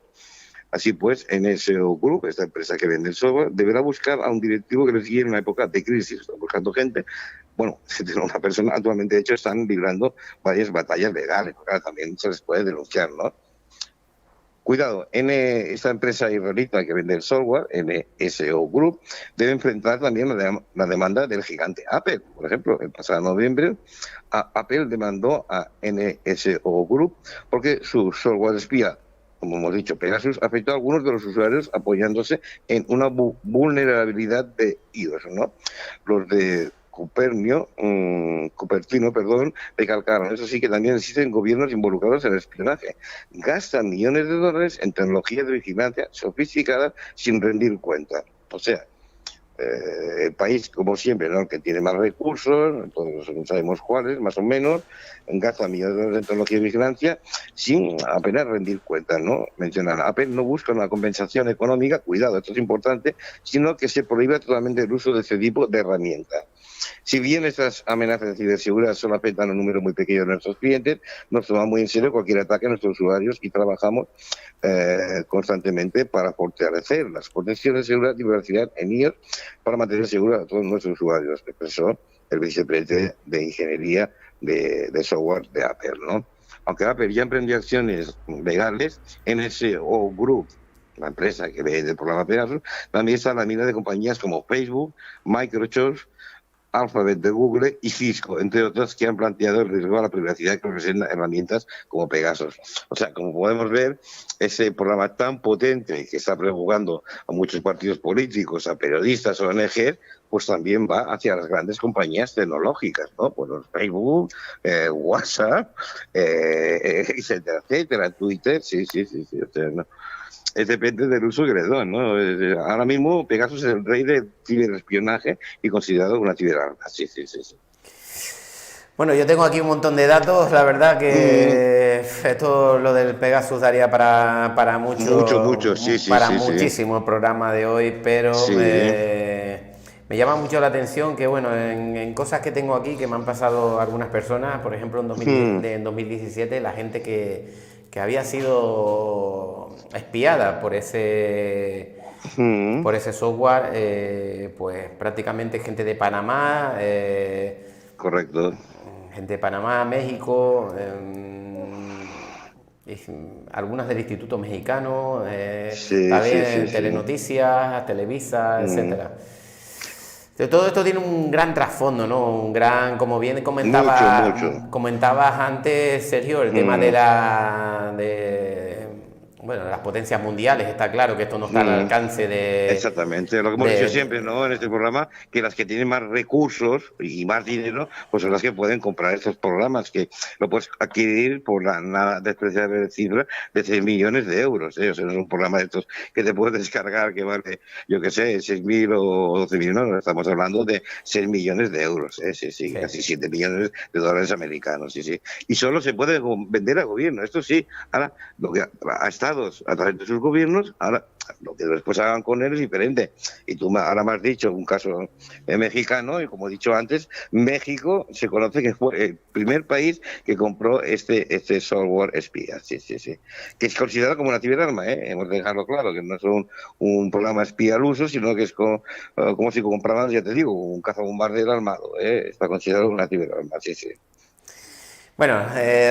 Así pues, NSO Group, esta empresa que vende el software, deberá buscar a un directivo que lo siga en una época de crisis. Está buscando gente. Bueno, una persona, actualmente, de hecho, están librando varias batallas legales, porque también se les puede denunciar, ¿no? Cuidado, esta empresa israelita que vende el software, NSO Group, debe enfrentar también la demanda del gigante Apple. Por ejemplo, el pasado noviembre, Apple demandó a NSO Group porque su software espía, como hemos dicho, Pegasus, afectó a algunos de los usuarios apoyándose en una vulnerabilidad de iOS, ¿no? Los de Cupertino, recalcaron. Eso sí, que también existen gobiernos involucrados en el espionaje. Gastan millones de dólares en tecnologías de vigilancia sofisticadas sin rendir cuenta. O sea, el país, como siempre, ¿no?, que tiene más recursos, todos sabemos cuáles, más o menos, gasta millones de dólares en tecnología de vigilancia sin apenas rendir cuentas, ¿no? Mencionan, Apple no busca una compensación económica, cuidado, esto es importante, sino que se prohíbe totalmente el uso de este tipo de herramientas. Si bien estas amenazas de ciberseguridad solo afectan a un número muy pequeño de nuestros clientes, nos tomamos muy en serio cualquier ataque a nuestros usuarios y trabajamos constantemente para fortalecer las protecciones de seguridad y privacidad en iOS para mantener segura a todos nuestros usuarios, expresó el vicepresidente de Ingeniería de Software de Apple, ¿no? Aunque Apple ya emprendió acciones legales, NSO Group, la empresa que vende el programa Pegasus, también está en la mira de compañías como Facebook, Microsoft, Alphabet de Google y Cisco, entre otras, que han planteado el riesgo a la privacidad que representan herramientas como Pegasus. O sea, como podemos ver, ese programa tan potente que está prejuzgando a muchos partidos políticos, a periodistas, ONG, pues también va hacia las grandes compañías tecnológicas, ¿no? Pues Facebook, WhatsApp, etcétera, etcétera, Twitter, sí. O sea, ¿no? Depende del uso que le dan, ¿no? Ahora mismo Pegasus es el rey del ciberespionaje y considerado una ciberarma. Sí. Bueno, yo tengo aquí un montón de datos, la verdad que esto, lo del Pegasus daría para mucho, sí, muchísimo el programa de hoy, pero sí. me llama mucho la atención que, bueno, en cosas que tengo aquí que me han pasado algunas personas, por ejemplo, en 2017, la gente que había sido espiada por ese software, pues prácticamente gente de Panamá, correcto, gente de Panamá, México, algunas del Instituto Mexicano, también Telenoticias, Televisa, etcétera. Todo esto tiene un gran trasfondo, ¿no? Un gran, como bien comentabas antes, Sergio, el tema de las potencias mundiales. Está claro que esto no está al alcance de... Exactamente, lo que hemos dicho siempre, ¿no?, en este programa, que las que tienen más recursos y más dinero, pues son las que pueden comprar estos programas, que lo puedes adquirir por la nada despreciable cifra de 6 millones de euros, ¿eh? O sea, no es un programa de estos que te puedes descargar que vale, yo qué sé, 6.000 o 12.000, no, estamos hablando de 6 millones de euros, sí, casi 7 millones de dólares americanos, sí. Y solo se puede vender a gobierno, esto sí, ahora, lo que a estados a través de sus gobiernos, ahora lo que después hagan con él es diferente. Y tú ahora me has dicho un caso mexicano, y como he dicho antes, México se conoce que fue el primer país que compró este software espía, sí, que es considerado como una ciberarma, hemos de dejarlo claro, que no es un programa espía al uso, sino que es como si compraran, ya te digo, un cazabombardero armado, está considerado una ciberarma, sí. Bueno,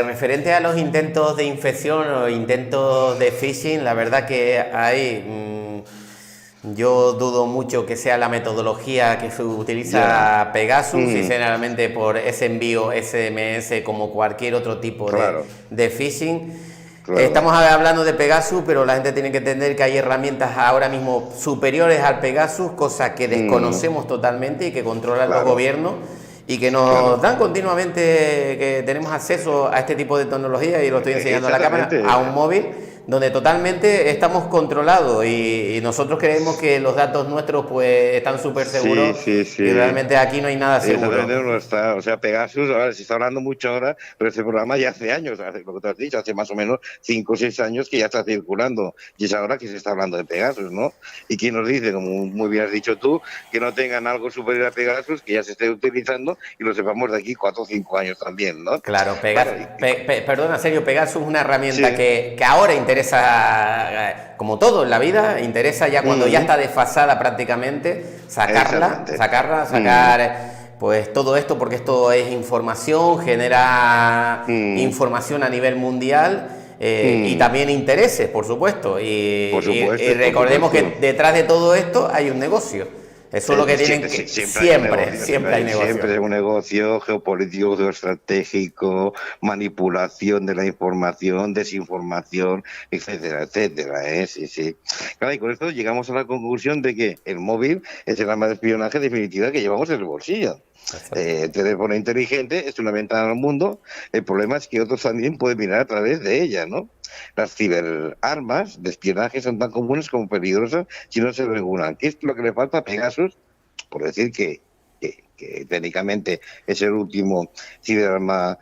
referente a los intentos de infección o intentos de phishing, la verdad que hay, yo dudo mucho que sea la metodología que se utiliza Pegasus, y generalmente por ese envío SMS como cualquier otro tipo de phishing. Claro. Estamos hablando de Pegasus, pero la gente tiene que entender que hay herramientas ahora mismo superiores al Pegasus, cosas que desconocemos totalmente y que controlan los gobiernos, y que nos dan continuamente, que tenemos acceso a este tipo de tecnología, y lo estoy enseñando a la cámara, a un móvil donde totalmente estamos controlados, y nosotros creemos que los datos nuestros pues están súper seguros, y realmente aquí no hay nada seguro. No está, o sea, Pegasus, ahora se está hablando mucho ahora, pero este programa ya hace años, lo que te has dicho, hace más o menos 5 o 6 años que ya está circulando, y es ahora que se está hablando de Pegasus, ¿no? Y quién nos dice, como muy bien has dicho tú, que no tengan algo superior a Pegasus, que ya se esté utilizando, y lo sepamos de aquí 4 o 5 años también, ¿no? Claro, perdona, Sergio, Pegasus es una herramienta que ahora interesa, como todo en la vida, interesa ya cuando ya está desfasada prácticamente, sacar pues todo esto, porque esto es información, genera información a nivel mundial, y también intereses, por supuesto. Por supuesto, Y recordemos por supuesto. que detrás de todo esto hay un negocio. Eso es lo que tienen que... Siempre hay negocio. Siempre es un negocio geopolítico, geoestratégico, manipulación de la información, desinformación, etcétera, etcétera. Sí, sí. Claro, y con esto llegamos a la conclusión de que el móvil es el arma de espionaje definitiva que llevamos en el bolsillo. El teléfono inteligente es una ventana al mundo. El problema es que otros también pueden mirar a través de ella, ¿no? Las ciberarmas de espionaje son tan comunes como peligrosas si no se regulan. ¿Qué es lo que le falta a Pegasus? Por decir que técnicamente es el último ciberarma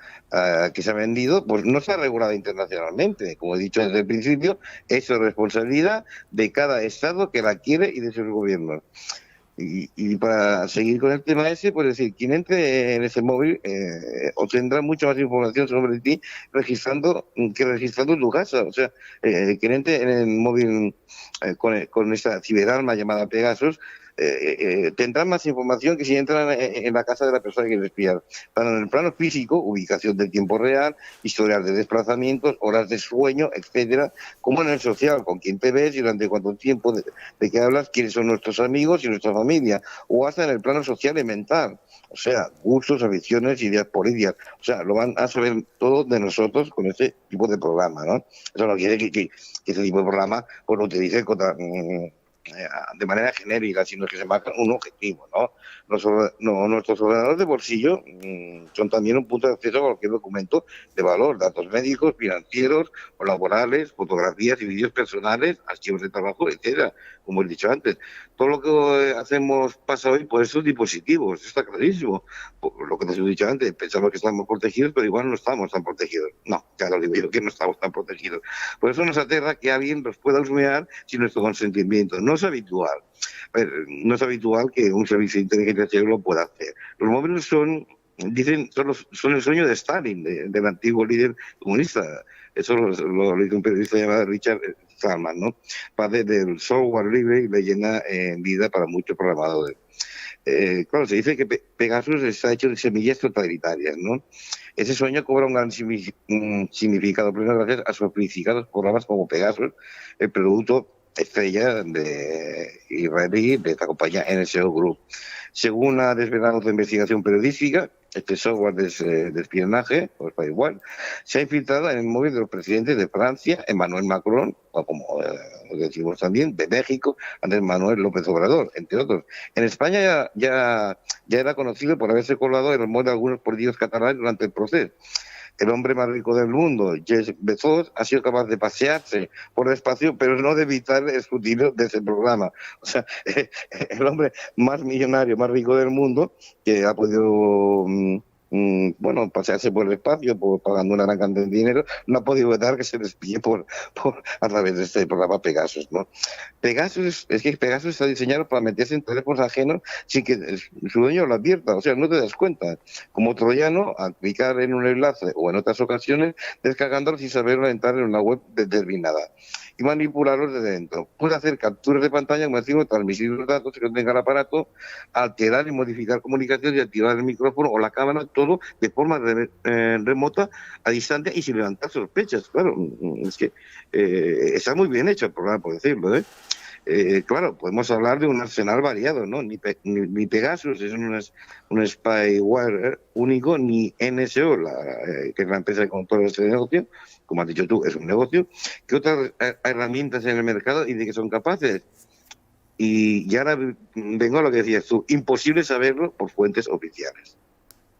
que se ha vendido, pues no se ha regulado internacionalmente. Como he dicho desde el principio, es responsabilidad de cada Estado que la quiere y de sus gobiernos. Y para seguir con el tema ese, pues decir, quien entre en ese móvil obtendrá mucha más información sobre ti registrando tu casa. O sea, quien entre en el móvil con esta ciberarma llamada Pegasus, tendrán más información que si entran en la casa de la persona que quiere espiar. Tanto en el plano físico, ubicación del tiempo real, historial de desplazamientos, horas de sueño, etcétera, como en el social, con quién te ves y durante cuánto tiempo de qué hablas, quiénes son nuestros amigos y nuestra familia, o hasta en el plano social y mental. O sea, gustos, aficiones, ideas políticas. O sea, lo van a saber todo de nosotros con este tipo de programa, ¿no? Eso no quiere que ese tipo de programa pues, lo utilice de manera genérica, sino que se marca un objetivo, ¿no? Nuestros ordenadores de bolsillo son también un punto de acceso a cualquier documento de valor, datos médicos, financieros o laborales, fotografías y vídeos personales, archivos de trabajo, etcétera, como he dicho antes. Todo lo que hacemos pasa hoy por esos dispositivos, está clarísimo. Por lo que te he dicho antes, pensamos que estamos protegidos, pero igual no estamos tan protegidos. No, ya lo digo yo, que no estamos tan protegidos. Por eso nos aterra que alguien nos pueda husmear sin nuestro consentimiento. No es habitual. No es habitual que un servicio de inteligencia ciego lo pueda hacer. Los móviles son el sueño de Stalin, del antiguo líder comunista. Eso lo dice un periodista llamado Richard Stallman, ¿no? Padre del software libre y leyenda en vida para muchos programadores. Claro, se dice que Pegasus está hecho de semillas totalitarias, ¿no? Ese sueño cobra un gran significado pleno gracias a sofisticados programas como Pegasus, el producto estrella de israelí de esta compañía NSO Group. Según ha desvelado la investigación periodística, este software de espionaje, o firewall, se ha infiltrado en el móvil de los presidentes de Francia, Emmanuel Macron, o como decimos también, de México, Andrés Manuel López Obrador, entre otros. En España ya era conocido por haberse colado en el móvil de algunos políticos catalanes durante el proceso. El hombre más rico del mundo, Jeff Bezos, ha sido capaz de pasearse por el espacio, pero no de evitar el escrutinio de ese programa. O sea, el hombre más millonario, más rico del mundo, que ha podido pasearse por el espacio pagando una gran cantidad de dinero, no ha podido evitar que se les pille a través de este programa Pegasus, ¿no? Pegasus está diseñado para meterse en teléfonos ajenos sin que su dueño lo advierta, o sea, no te das cuenta. Como troyano, al clicar en un enlace o en otras ocasiones, descargándolo sin saberlo entrar en una web determinada y manipularlos desde dentro. Puede hacer capturas de pantalla, como decimos, transmitir los datos que tenga el aparato, alterar y modificar comunicaciones y activar el micrófono o la cámara, todo de forma remota, a distancia y sin levantar sospechas. Claro, es que está muy bien hecho el programa, por decirlo, ¿eh? Claro, podemos hablar de un arsenal variado, ¿no? Ni Pegasus es un spyware único, ni NSO, que es la empresa que controla este negocio, como has dicho tú, es un negocio. ¿Qué otras herramientas en el mercado y de qué son capaces? Y ahora vengo a lo que decías tú, imposible saberlo por fuentes oficiales.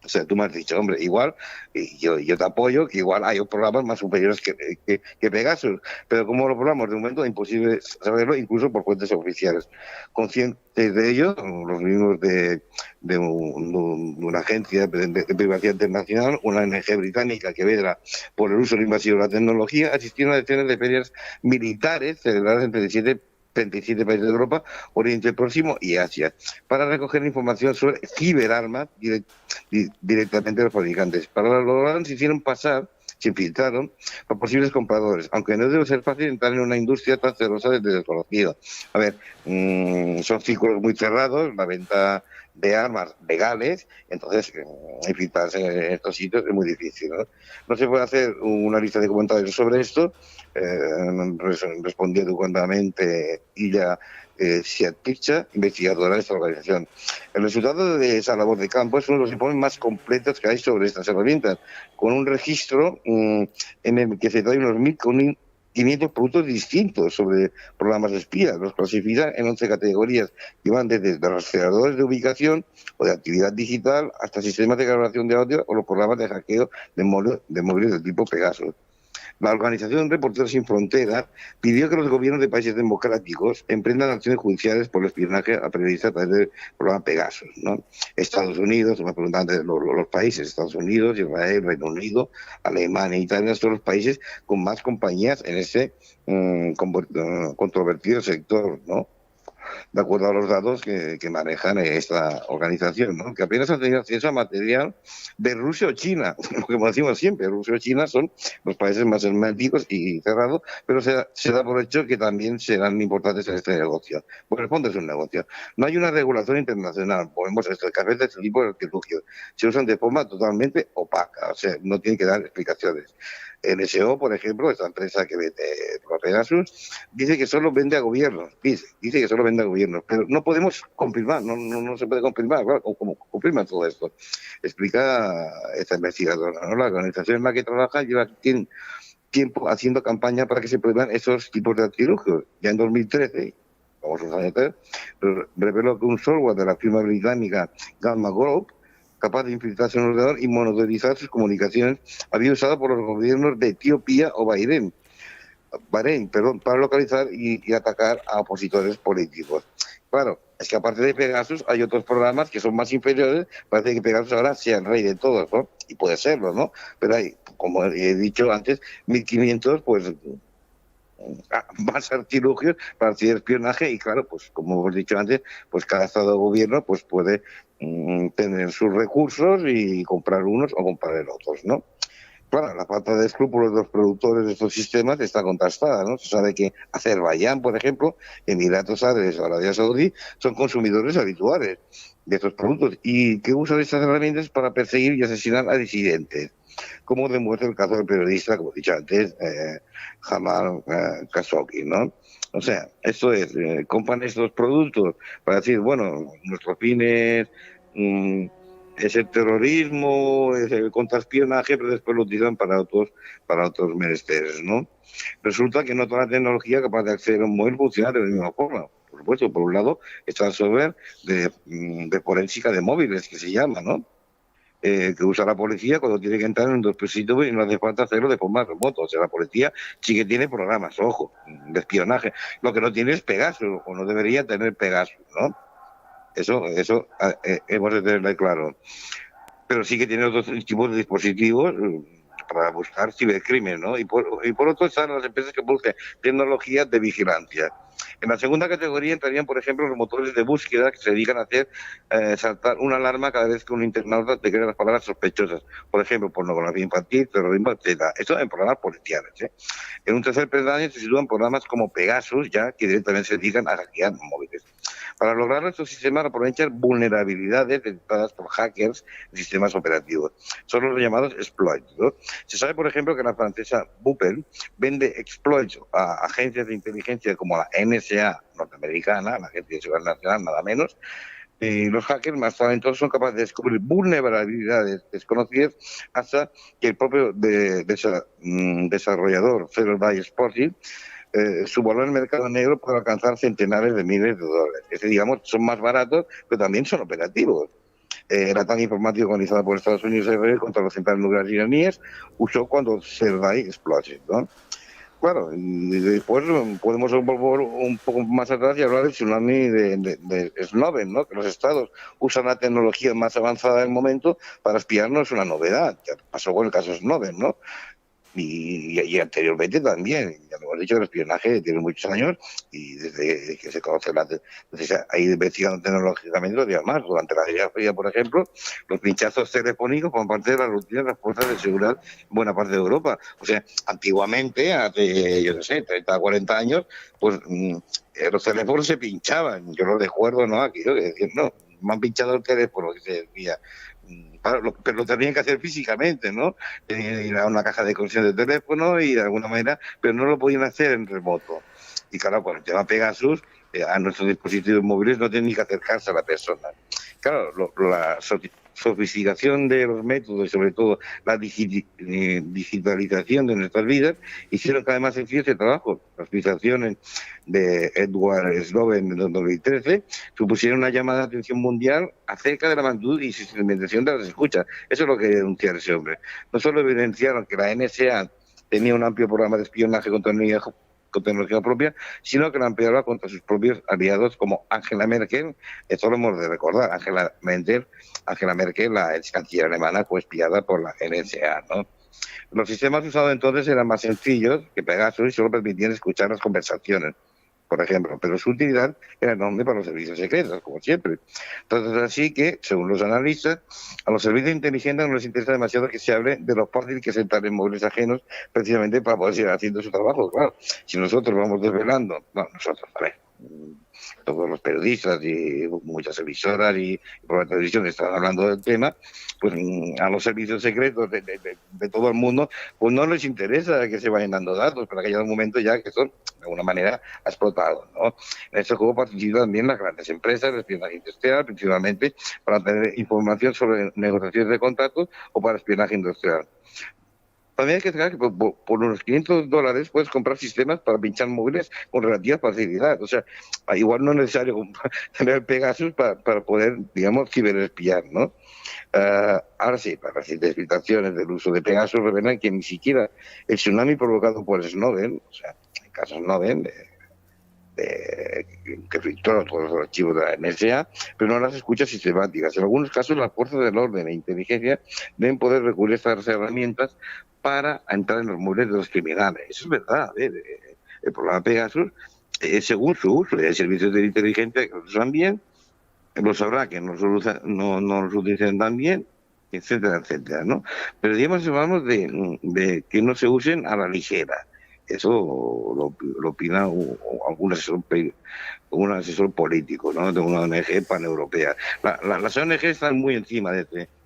O sea, tú me has dicho, hombre, igual, y yo te apoyo, que igual hay programas más superiores que Pegasus, pero como los programas de momento es imposible saberlo, incluso por fuentes oficiales. Conscientes de ello, los mismos de una agencia de privacidad internacional, una ONG británica que vela por el uso invasivo de la tecnología, asistieron a decenas de ferias militares celebradas en 37 países de Europa, Oriente Próximo y Asia, para recoger información sobre ciberarmas directamente de los fabricantes. Para lograrlo se hicieron pasar se infiltraron por posibles compradores, aunque no debe ser fácil entrar en una industria tan celosa de desconocido. A ver, son círculos muy cerrados, la venta de armas legales, entonces infiltrarse en estos sitios es muy difícil, ¿no? No se puede hacer una lista de comentarios sobre esto, respondió educadamente Illa Siatpicha, investigadora de esta organización. El resultado de esa labor de campo es uno de los informes más completos que hay sobre estas herramientas, con un registro en el que se trae unos 1.500 productos distintos sobre programas de espías. Los clasifican en 11 categorías que van desde rastreadores de ubicación o de actividad digital hasta sistemas de grabación de audio o los programas de hackeo de móviles del tipo Pegasus. La organización Reporteros Sin Fronteras pidió que los gobiernos de países democráticos emprendan acciones judiciales por el espionaje a periodistas a través del programa Pegasus, ¿no? Estados Unidos, me preguntan antes los países, Estados Unidos, Israel, Reino Unido, Alemania, Italia, son los países con más compañías en ese controvertido sector, ¿no? De acuerdo a los datos que manejan esta organización, ¿no? Que apenas han tenido acceso a material de Rusia o China. Lo que decimos siempre, Rusia o China son los países más herméticos y cerrados, pero se da por hecho que también serán importantes en este negocio. Porque el fondo es un negocio. No hay una regulación internacional. Podemos estos cafés de este tipo de artilugios se usan de forma totalmente opaca, o sea, no tienen que dar explicaciones. NSO, por ejemplo, esta empresa que vende los Pegasus, dice que solo vende a gobiernos, dice que solo vende a gobiernos, pero no podemos confirmar, no se puede confirmar, claro, ¿cómo confirma todo esto? Explica esta investigadora, ¿no? La organización en la que trabaja lleva tiempo haciendo campaña para que se prohíban esos tipos de artilugios. Ya en 2013, vamos a años, reveló que un software de la firma británica Gamma Group, capaz de infiltrarse en un ordenador y monitorizar sus comunicaciones, había usado por los gobiernos de Etiopía o Bahrein, para localizar y atacar a opositores políticos. Claro, es que aparte de Pegasus hay otros programas que son más inferiores, parece que Pegasus ahora sea el rey de todos, ¿no? Y puede serlo, ¿no? Pero hay, como he dicho antes, 1.500, pues más artilugios para hacer espionaje y claro, pues como hemos dicho antes, pues cada estado de gobierno pues puede tener sus recursos y comprar unos o comprar otros, ¿no? Claro, la falta de escrúpulos de los productores de estos sistemas está contrastada, ¿no? Se sabe que Azerbaiyán, por ejemplo, Emiratos Árabes o Arabia Saudí son consumidores habituales de estos productos y que usan estas herramientas para perseguir y asesinar a disidentes, como demuestra el caso del periodista, como he dicho antes, Jamal Khashoggi, ¿no? O sea, esto es, compran estos productos para decir, bueno, nuestros fines es el terrorismo, es el contraespionaje, pero después lo utilizan para otros menesteres, ¿no? Resulta que no toda la tecnología capaz de acceder a un móvil funciona de la misma forma. Por supuesto, por un lado está el software de forénsica de móviles, que se llama, ¿no? Que usa la policía cuando tiene que entrar en un dispositivo y no hace falta hacerlo de forma remota. O sea, la policía sí que tiene programas, ojo, de espionaje. Lo que no tiene es Pegasus, o no debería tener Pegasus, ¿no? Eso hemos de tenerlo claro. Pero sí que tiene otros tipos de dispositivos para buscar cibercrimen, ¿no? Y por otro están las empresas que buscan tecnologías de vigilancia. En la segunda categoría entrarían, por ejemplo, los motores de búsqueda que se dedican a hacer saltar una alarma cada vez que un internauta te crea las palabras sospechosas. Por ejemplo, pornografía infantil, terrorismo, etc. Esto en programas policiales. En un tercer peldaño se sitúan programas como Pegasus, ya que directamente se dedican a hackear móviles. Para lograrlo, estos sistemas aprovechan vulnerabilidades detectadas por hackers en sistemas operativos. Son los llamados exploits, ¿no? Se sabe, por ejemplo, que la francesa Buppel vende exploits a agencias de inteligencia como la NSA norteamericana, la Agencia de Seguridad Nacional, nada menos. Los hackers más talentosos son capaces de descubrir vulnerabilidades desconocidas hasta que el propio desarrollador Cellular Sporting su valor en el mercado negro puede alcanzar centenares de miles de dólares. Es decir, digamos, son más baratos, pero también son operativos. El ataque informático organizado por Estados Unidos y Israel contra las centrales nucleares iraníes usó cuando Serday explotó, ¿no? Claro, y después podemos volver un poco más atrás y hablar del tsunami de Snowden, ¿no? Que los estados usan la tecnología más avanzada del momento para espiarnos, es una novedad. Ya pasó con el caso Snowden, ¿no? y anteriormente también. Ya lo hemos dicho, el espionaje tiene muchos años y desde que se conoce entonces ha ido investigando tecnológicamente los días más. Durante la Guerra Fría, por ejemplo, los pinchazos telefónicos forman parte de la rutina de las fuerzas de seguridad en buena parte de Europa. O sea, antiguamente, hace, yo no sé, 30 o 40 años, pues los teléfonos se pinchaban. Yo lo recuerdo, ¿no? Aquí, yo decir, no, me han pinchado el teléfono, que se decía. Claro, pero lo tenían que hacer físicamente, ¿no? Tenían que ir a una caja de conexión de teléfono y de alguna manera, pero no lo podían hacer en remoto. Y claro, con el tema Pegasus, a nuestros dispositivos móviles no tienen ni que acercarse a la persona. Claro, la sofisticación de los métodos y sobre todo la digitalización de nuestras vidas hicieron cada vez más sencillo este trabajo. Las filtraciones de Edward Snowden en 2013 supusieron una llamada de atención mundial acerca de la magnitud y sistematización de las escuchas. Eso es lo que quería denunciar ese hombre. No solo evidenciaron que la NSA tenía un amplio programa de espionaje con tecnología propia, sino que la ampliaba contra sus propios aliados como Angela Merkel. Esto lo hemos de recordar. Angela Merkel, la ex canciller alemana, fue espiada por la NSA, ¿no? Los sistemas usados entonces eran más sencillos que Pegasus y solo permitían escuchar las conversaciones, por ejemplo, pero su utilidad era enorme para los servicios secretos, como siempre. Entonces, así que, según los analistas, a los servicios inteligentes no les interesa demasiado que se hable de lo fácil que es entrar en móviles ajenos, precisamente para poder seguir haciendo su trabajo. Claro, si nosotros vamos desvelando, no, nosotros, a ver, todos los periodistas y muchas emisoras y por la televisión están hablando del tema, pues a los servicios secretos de todo el mundo, pues no les interesa que se vayan dando datos, para que haya un momento ya que son, de alguna manera, explotado, ¿no? En este juego participan también las grandes empresas de espionaje industrial, principalmente para tener información sobre negociaciones de contratos o para espionaje industrial. También hay que saber que por unos $500 puedes comprar sistemas para pinchar móviles con relativa facilidad. O sea, igual no es necesario tener Pegasus para poder, digamos, ciberespiar, ¿no? Ahora sí, las recientes filtraciones del uso de Pegasus revelan que ni siquiera el tsunami provocado por Snowden, o sea, el caso Snowden, que filtró todos los archivos de la NSA, pero no las escuchas sistemáticas. En algunos casos, las fuerzas del orden e inteligencia deben poder recurrir a estas herramientas para entrar en los móviles de los criminales. Eso es verdad. El programa Pegasus, según su uso, hay servicios de inteligencia que lo usan bien, lo sabrá que no los utilizan tan bien, etcétera, etcétera, ¿no? Pero digamos, hablamos de que no se usen a la ligera. Eso lo opina un asesor político, ¿no? De una ONG paneuropea. Las ONG están muy encima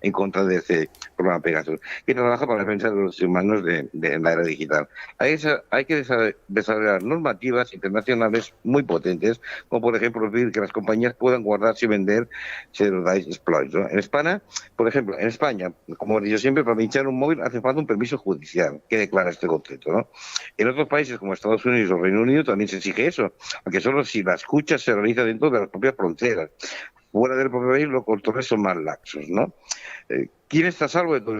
en contra de este programa Pegasus, que trabaja para la defensa de los humanos de la era digital. Hay que desarrollar normativas internacionales muy potentes, como por ejemplo pedir que las compañías puedan guardarse y vender zero day exploits, ¿no? En España, por ejemplo, como he dicho siempre, para pinchar un móvil hace falta un permiso judicial que declara este concepto, ¿no? En otros países como Estados Unidos o Reino Unido también se exige eso, aunque solo si la escucha se realiza dentro de las propias fronteras. Fuera del propio país los controles son más laxos, ¿no? ¿Quién está a salvo de todo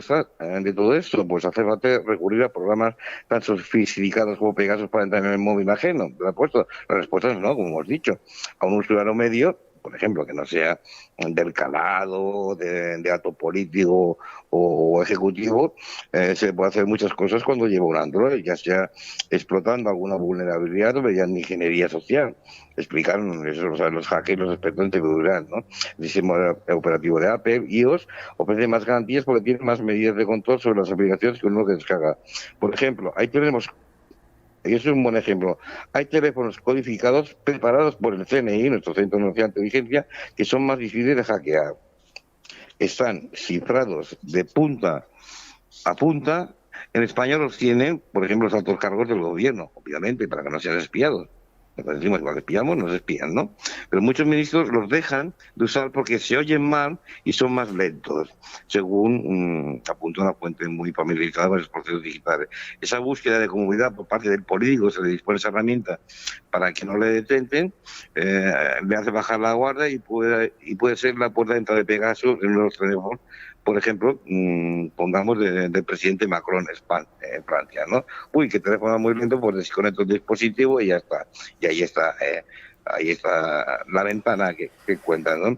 esto? Pues hace falta recurrir a programas tan sofisticados como Pegasus para entrar en el móvil ajeno. La respuesta es no, como hemos dicho. A un usuario medio, por ejemplo, que no sea del calado, de alto político o ejecutivo, se puede hacer muchas cosas cuando lleva un Android, ya sea explotando alguna vulnerabilidad o mediante ingeniería social. Explicaron eso, los hackers, los expertos en seguridad, ¿no? El sistema operativo de Apple, iOS, ofrece más garantías porque tiene más medidas de control sobre las aplicaciones que uno que descarga. Por ejemplo, y eso es un buen ejemplo. Hay teléfonos codificados preparados por el CNI, nuestro Centro Nacional de Inteligencia, que son más difíciles de hackear. Están cifrados de punta a punta. En España los tienen, por ejemplo, los altos cargos del gobierno, obviamente, para que no sean espiados. Cuando decimos igual que espiamos, nos espían, ¿no? Pero muchos ministros los dejan de usar porque se oyen mal y son más lentos, según apunta una fuente muy familiarizada con los procesos digitales. Esa búsqueda de comodidad por parte del político, se le dispone esa herramienta para que no le detenten, le hace bajar la guardia y puede ser la puerta de entrada de Pegasus en los teléfonos, por ejemplo, pongamos del presidente Macron en Francia, ¿no? Uy, que teléfono muy lento, pues desconecto el dispositivo y ya está. Y ahí está la ventana que cuenta, ¿no?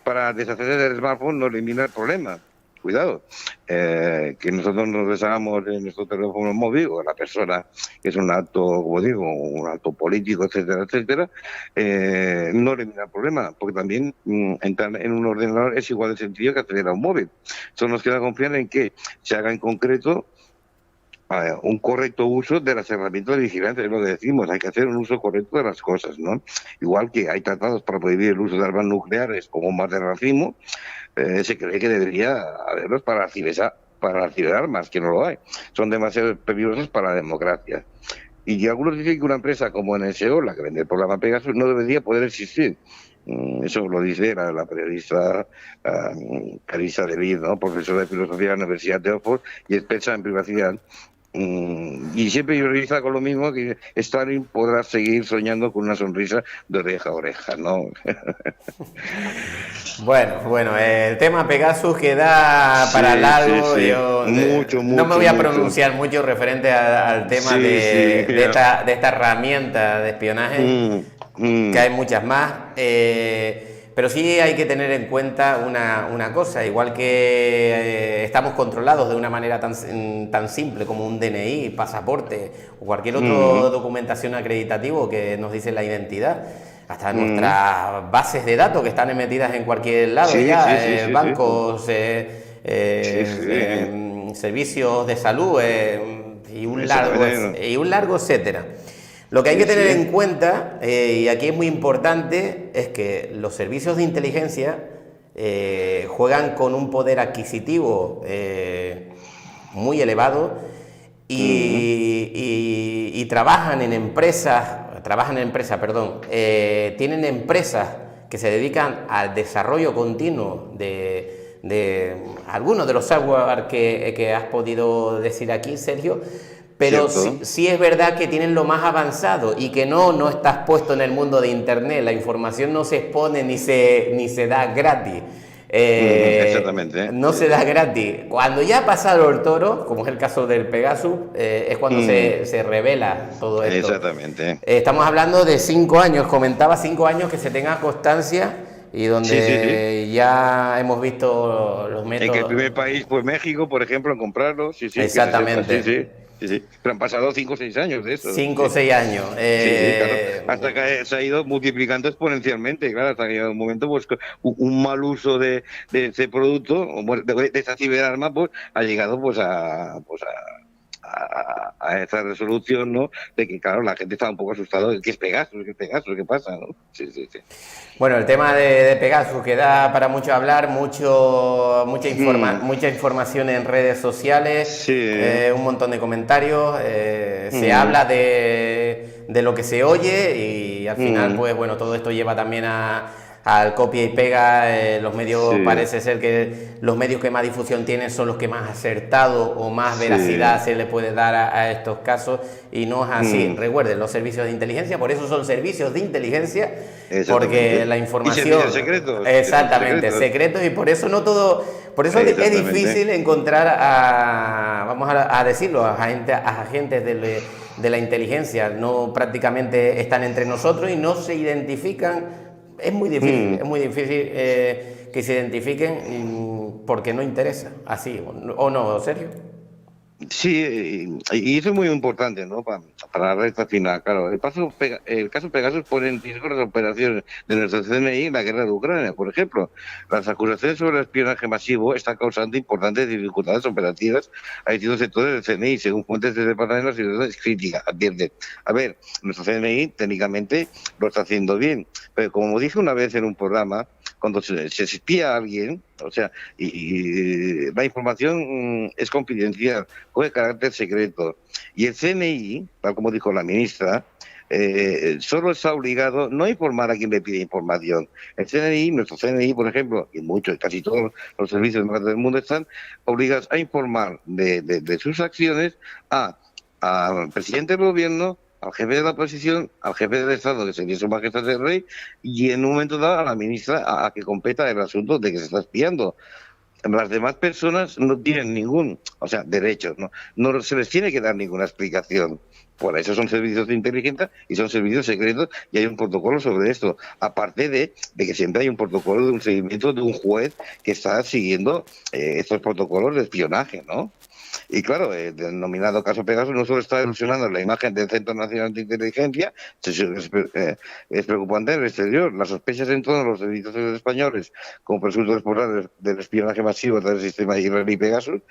Para deshacerse del smartphone no elimina el problema. cuidado, que nosotros nos deshagamos en nuestro teléfono móvil o la persona que es un acto, como digo, un acto político, etcétera, etcétera, no elimina el problema, porque también entrar en un ordenador es igual de sencillo que acceder a un móvil. Solo nos queda confiar en que se haga en concreto un correcto uso de las herramientas de vigilancia, es lo que decimos, hay que hacer un uso correcto de las cosas, ¿no? Igual que hay tratados para prohibir el uso de armas nucleares como bombas de racimo, se cree que debería haberlos para ciberarmas, que no lo hay. Son demasiado peligrosos para la democracia. Y algunos dicen que una empresa como NSO, la que vende el programa Pegasus, no debería poder existir. Eso lo dice la periodista Carissa DeVille, ¿no? Profesora de filosofía de la Universidad de Oxford y experta en privacidad. Y siempre ioniza con lo mismo, que Stalin podrá seguir soñando con una sonrisa de oreja a oreja, ¿no? Bueno, el tema Pegasus queda para largo. Sí. Yo mucho, no me voy a pronunciar mucho referente al tema de esta herramienta de espionaje, que hay muchas más. Pero sí hay que tener en cuenta una cosa, igual que estamos controlados de una manera tan simple como un DNI, pasaporte o cualquier otra documentación acreditativo que nos dice la identidad, hasta nuestras bases de datos que están metidas en cualquier lado, bancos, servicios de salud y un largo etcétera. Lo que hay que tener en cuenta, y aquí es muy importante, es que los servicios de inteligencia juegan con un poder adquisitivo muy elevado y trabajan en empresas, tienen empresas que se dedican al desarrollo continuo de algunos de los software que has podido decir aquí, Sergio. Pero sí es verdad que tienen lo más avanzado y que no estás puesto en el mundo de Internet. La información no se expone ni se da gratis. Exactamente. No se da gratis. Cuando ya ha pasado el toro, como es el caso del Pegasus, es cuando se revela todo esto. Exactamente. Estamos hablando de 5 años, comentaba 5 años que se tenga constancia y donde ya hemos visto los métodos. En que el primer país fue México, por ejemplo, en comprarlo. Exactamente. Sí. Pero han pasado 5 o 6 años de eso. 5 o 6 años. Claro. Hasta que se ha ido multiplicando exponencialmente, claro, hasta que llega un momento, pues, un mal uso de ese producto, de esa ciberarma, pues, ha llegado, pues, a esa resolución, ¿no? De que, claro, la gente estaba un poco asustado. ¿Qué es Pegasus? ¿Qué pasa? ¿No? Sí. Bueno, el tema de Pegasus que da para mucho hablar, mucha información en redes sociales, un montón de comentarios, se habla de lo que se oye y al final, pues bueno, todo esto lleva también al copia y pega. Los medios, parece ser que los medios que más difusión tienen son los que más acertado o más veracidad se le puede dar a estos casos, y no es así. Recuerden, los servicios de inteligencia, por eso son servicios de inteligencia, porque la información... Y secretos. Exactamente, secretos, y por eso no todo... Por eso es difícil encontrar vamos a decirlo, a agentes de la inteligencia. No prácticamente están entre nosotros y no se identifican. Es muy difícil, que se identifiquen porque no interesa, así, ¿o no, Sergio? Sí, y eso es muy importante, ¿no? Para la recta final, claro. El caso Pegasus pone en riesgo las operaciones de nuestro CNI en la guerra de Ucrania, por ejemplo. Las acusaciones sobre el espionaje masivo están causando importantes dificultades operativas a distintos sectores del CNI, según fuentes del Departamento de Seguridad crítica. Advierte. A ver, nuestro CNI técnicamente lo está haciendo bien, pero como dije una vez en un programa, cuando se espía a alguien, o sea, y la información es confidencial, coge carácter secreto. Y el CNI, tal como dijo la ministra, solo está obligado no a informar a quien le pide información. El CNI, nuestro CNI, por ejemplo, y casi todos los servicios del mundo están obligados a informar de sus acciones al presidente del gobierno, al jefe de la oposición, al jefe del Estado, que sería Su Majestad el Rey, y en un momento dado a la ministra a que competa el asunto de que se está espiando. las demás personas no tienen ningún, o sea, derechos, ¿no? No se les tiene que dar ninguna explicación. Por eso son servicios de inteligencia y son servicios secretos y hay un protocolo sobre esto. Aparte de que siempre hay un protocolo de un seguimiento de un juez que está siguiendo estos protocolos de espionaje, ¿no? Y claro, el denominado caso Pegasus no solo está erosionando la imagen del Centro Nacional de Inteligencia, es preocupante en el exterior. Las sospechas en torno a los servicios españoles como presuntos responsables del espionaje masivo del sistema israelí Pegasus,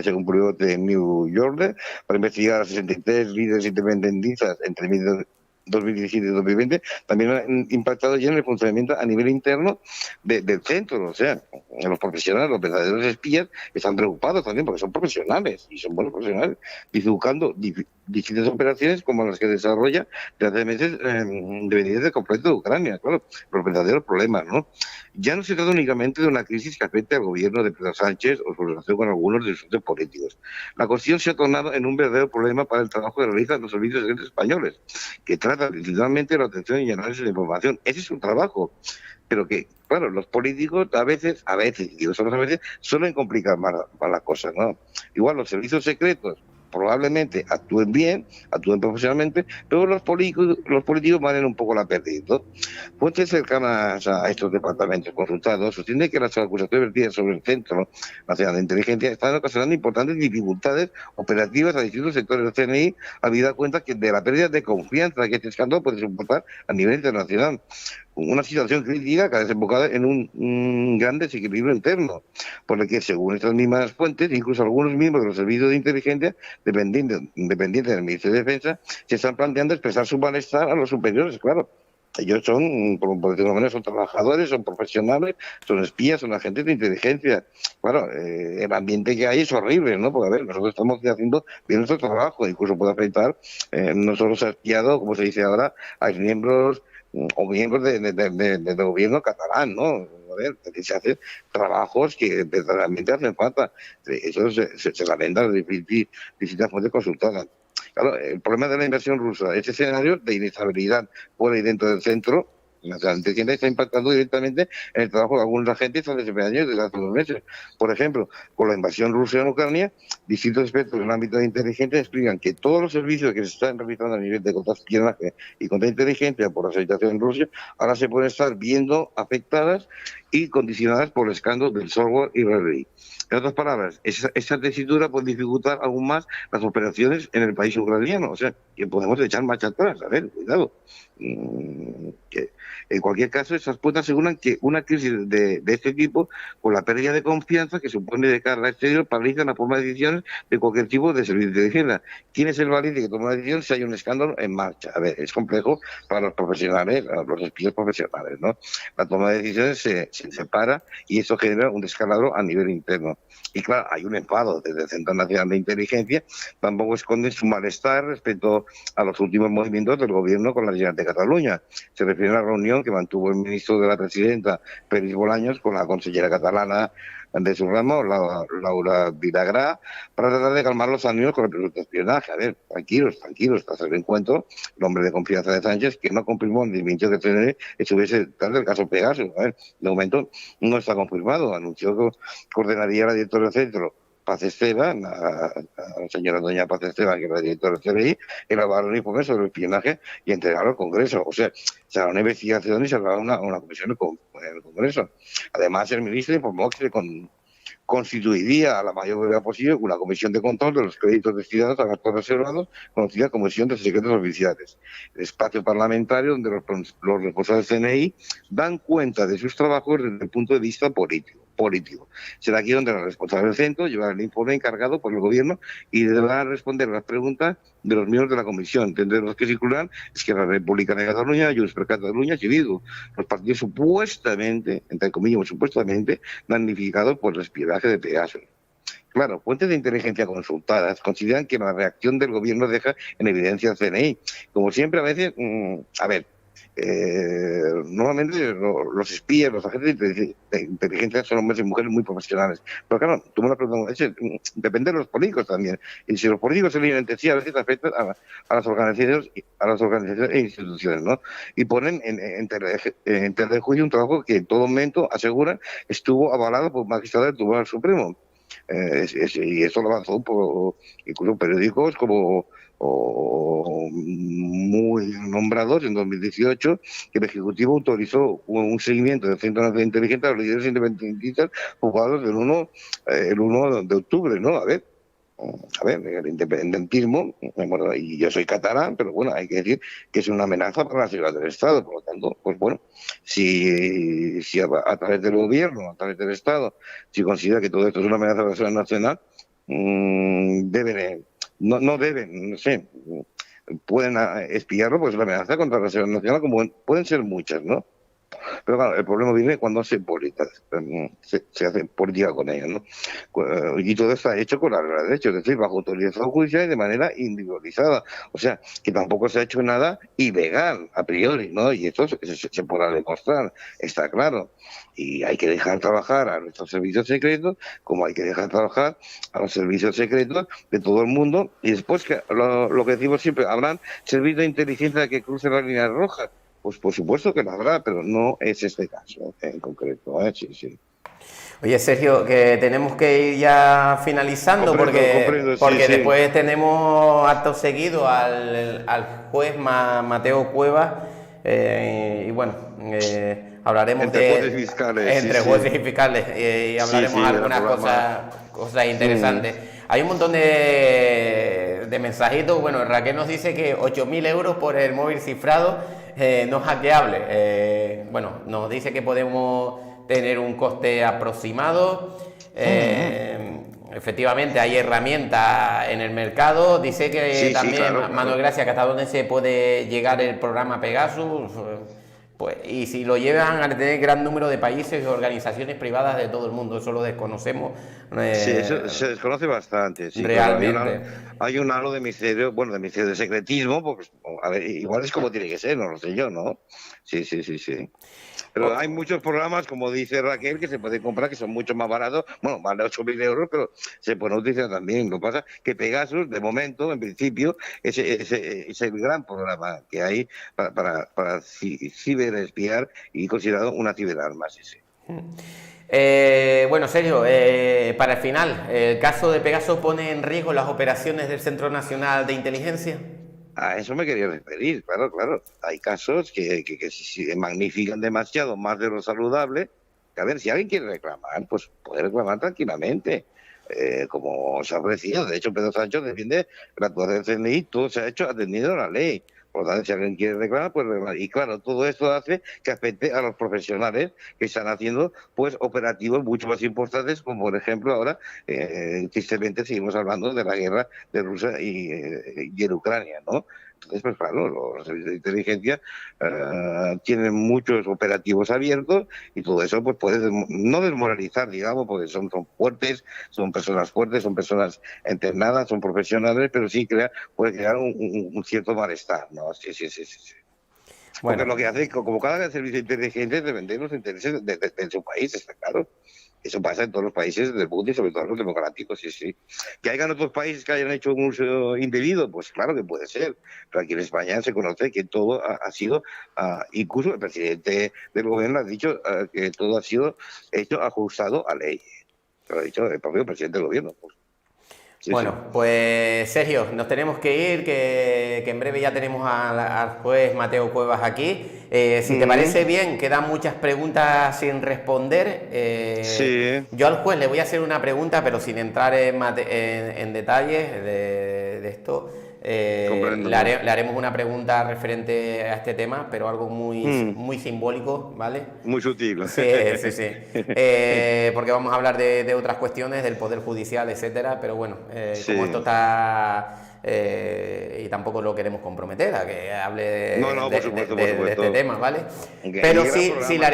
según publicó de New York, para investigar a 63 líderes independentistas entre 2017 y 2020, también han impactado ya en el funcionamiento a nivel interno del centro. O sea, los profesionales, los verdaderos espías, están preocupados también porque son profesionales y son buenos profesionales, divulgando distintas operaciones como las que desarrolla desde hace meses dependientes del conflicto de Ucrania. Claro, los verdaderos problemas, ¿no? Ya no se trata únicamente de una crisis que afecte al gobierno de Pedro Sánchez o su relación con algunos de sus políticos. La cuestión se ha tornado en un verdadero problema para el trabajo que realizan los servicios secretos españoles, que trata principalmente la obtención y análisis de información. Ese es su trabajo, pero que, claro, los políticos a veces, digo solo a veces, suelen complicar más las cosas, ¿no? Igual los servicios secretos probablemente actúen bien, actúen profesionalmente, pero los políticos valen un poco la perdiz, ¿no? Fuentes cercanas a estos departamentos consultados sostienen que las acusaciones vertidas sobre el Centro Nacional de Inteligencia están ocasionando importantes dificultades operativas a distintos sectores del CNI, habida cuenta que de la pérdida de confianza que este escándalo puede soportar a nivel internacional. Una situación crítica que ha desembocado en un gran desequilibrio interno, por el que, según estas mismas fuentes, incluso algunos miembros de los servicios de inteligencia dependientes del Ministerio de Defensa se están planteando expresar su malestar a los superiores. Claro, ellos son, por decirlo de una manera, son trabajadores, son profesionales, son espías, son agentes de inteligencia. Claro, el ambiente que hay es horrible, ¿no? Porque, a ver, nosotros estamos haciendo bien nuestro trabajo, incluso puede afectar, no solo se ha espiado, como se dice ahora, a miembros o miembros del gobierno catalán, ¿no? A ver, se hacen trabajos que verdaderamente hacen falta. Eso se lamenta de distintas fuentes consultadas. Claro, el problema de la inversión rusa, este escenario de inestabilidad fuera y dentro del centro, la inteligencia está impactando directamente en el trabajo de algunos agentes desde hace años, desde hace unos meses. Por ejemplo, con la invasión rusa en Ucrania, distintos expertos en el ámbito de inteligencia explican que todos los servicios que se están realizando a nivel de contraespionaje y contrainteligencia por la situación en Rusia, ahora se pueden estar viendo afectadas y condicionadas por el escándalo del software israelí. En otras palabras, esa tesitura puede dificultar aún más las operaciones en el país ucraniano. O sea, que podemos echar marcha atrás. A ver, cuidado. Que en cualquier caso, esas fuentes aseguran que una crisis de este tipo, con la pérdida de confianza que supone de cara al exterior, paraliza la toma de decisiones de cualquier tipo de servicio de inteligencia. ¿Quién es el valiente que toma la decisión si hay un escándalo en marcha? A ver, es complejo para los profesionales, los espías profesionales, ¿no? La toma de decisiones se separa y eso genera un descalabro a nivel interno. Y claro, hay un enfado desde el Centro Nacional de Inteligencia, tampoco esconde su malestar respecto a los últimos movimientos del gobierno con la Generalitat de Cataluña. Se refiere a la reunión que mantuvo el ministro de la Presidenta, Peris Bolaños, con la consellera catalana de su ramo, Laura Vilagrà, para tratar de calmar los ánimos con el presunto espionaje. A ver, tranquilos, tras el encuentro, el hombre de confianza de Sánchez, que no confirmó ni mintió que CNI estuviese detrás del caso Pegasus. A ver, de momento no está confirmado. Anunció que ordenaría a la directora del centro, Paz Esteban, a la señora doña Paz Esteban, que es la directora del CNI, elaborar un informe sobre el espionaje y entregarlo al Congreso. O sea, se hará una investigación y se hará una comisión en el Congreso. Además, el ministro informó que constituiría a la mayor brevedad posible una comisión de control de los créditos destinados a gastos reservados, conocida como Comisión de Secretos Oficiales, el espacio parlamentario donde los responsables del CNI dan cuenta de sus trabajos desde el punto de vista político. Será aquí donde el responsable del centro llevará el informe encargado por el gobierno y deberá responder a las preguntas de los miembros de la comisión, entre los que circulan Esquerra Republicana de Cataluña, Junts per Catalunya y Bildu, los partidos supuestamente, entre comillas, supuestamente damnificados por el espionaje de Pegasus. Claro, fuentes de inteligencia consultadas consideran que la reacción del gobierno deja en evidencia al CNI. Como siempre, a veces, normalmente los espías, los agentes de inteligencia son hombres y mujeres muy profesionales. Pero claro, tú me lo preguntas, depende de los políticos también. Y si los políticos se lían entre sí, a veces afectan a las organizaciones e instituciones, ¿no? Y ponen en tela de juicio un trabajo que en todo momento aseguran estuvo avalado por magistrados del Tribunal Supremo. Y eso lo avanzó por incluso periódicos como muy nombrados en 2018, que el Ejecutivo autorizó un seguimiento del Centro Nacional de Inteligencia a los líderes independentistas juzgados el 1 de octubre, ¿no? A ver, el independentismo, bueno, y yo soy catalán, pero bueno, hay que decir que es una amenaza para la seguridad del Estado. Por lo tanto, pues bueno, si a través del gobierno, a través del Estado, si considera que todo esto es una amenaza para la seguridad nacional, no sé, pueden espiarlo, pues es una amenaza contra la seguridad nacional, como pueden ser muchas, ¿no? Pero claro, el problema viene cuando se hace política con ellos, ¿no? Y todo está hecho con la regla de derecho, es decir, bajo autorización judicial y de manera individualizada. O sea, que tampoco se ha hecho nada ilegal a priori, ¿no? Y esto se podrá demostrar, está claro. Y hay que dejar trabajar a nuestros servicios secretos, como hay que dejar trabajar a los servicios secretos de todo el mundo. Y después, que lo que decimos siempre, habrán servicios de inteligencia que crucen las líneas rojas. Pues por supuesto que lo habrá, pero no es este caso en concreto. Sí, sí. Oye, Sergio, que tenemos que ir ya finalizando comprendo, porque sí, después tenemos acto seguido al juez Mateo Cuevas y bueno, hablaremos entre jueces fiscales. Entre jueces y fiscales y hablaremos algunas cosas interesantes. Hay un montón de mensajitos. Bueno, Raquel nos dice que 8.000 euros por el móvil cifrado no es hackeable. Bueno, nos dice que podemos tener un coste aproximado. Efectivamente, hay herramientas en el mercado. Dice que también, claro, Manuel Gracia, que hasta dónde se puede llegar el programa Pegasus. Pues, y si lo llevan a tener gran número de países y organizaciones privadas de todo el mundo, eso lo desconocemos. Sí, eso se desconoce bastante. Sí, realmente. Claro, hay un halo de misterio, bueno, de misterio de secretismo, porque a ver, igual es como tiene que ser, no lo sé yo, ¿no? Sí. Pero hay muchos programas, como dice Raquel, que se pueden comprar, que son mucho más baratos, bueno, más de 8.000 euros, pero se pueden utilizar también. Lo que pasa es que Pegasus, de momento, en principio, es el gran programa que hay para ciberespiar y considerado una ciberarma, sí. Bueno, Sergio, para el final, ¿el caso de Pegasus pone en riesgo las operaciones del Centro Nacional de Inteligencia? A eso me quería referir, claro. Hay casos que se magnifican demasiado, más de lo saludable. Que a ver, si alguien quiere reclamar, pues puede reclamar tranquilamente. Como se ha ofrecido, de hecho, Pedro Sánchez defiende la actuación del CNI, todo se ha hecho atendiendo a la ley. Por lo tanto, si alguien quiere reclamar, pues reclamar. Y claro, todo esto hace que afecte a los profesionales que están haciendo pues operativos mucho más importantes, como por ejemplo ahora, tristemente seguimos hablando de la guerra de Rusia y en Ucrania, ¿no? Entonces, pues claro, los servicios de inteligencia tienen muchos operativos abiertos y todo eso pues puede no desmoralizar, digamos, porque son fuertes, son personas entrenadas, son profesionales, pero sí puede crear un cierto malestar, ¿no? Sí. Bueno. Porque lo que hace, como cada servicio de inteligencia, es defender los intereses de su país, está claro. Eso pasa en todos los países del mundo y sobre todo en los democráticos, sí. Que hayan otros países que hayan hecho un uso indebido, pues claro que puede ser. Pero aquí en España se conoce que todo ha sido, incluso el presidente del gobierno ha dicho que todo ha sido hecho ajustado a ley. Lo ha dicho el propio presidente del gobierno. Pues. Pues Sergio, nos tenemos que ir, que en breve ya tenemos al juez Mateo Cuevas aquí. Si te parece bien, quedan muchas preguntas sin responder. Yo al juez le voy a hacer una pregunta, pero sin entrar en detalles de esto. Le haremos una pregunta referente a este tema, pero algo muy simbólico, ¿vale? Muy sutil. Sí. Porque vamos a hablar de otras cuestiones, del Poder Judicial, etcétera, pero bueno, como esto está... y tampoco lo queremos comprometer a que hable de este tema, ¿vale? Pero sí le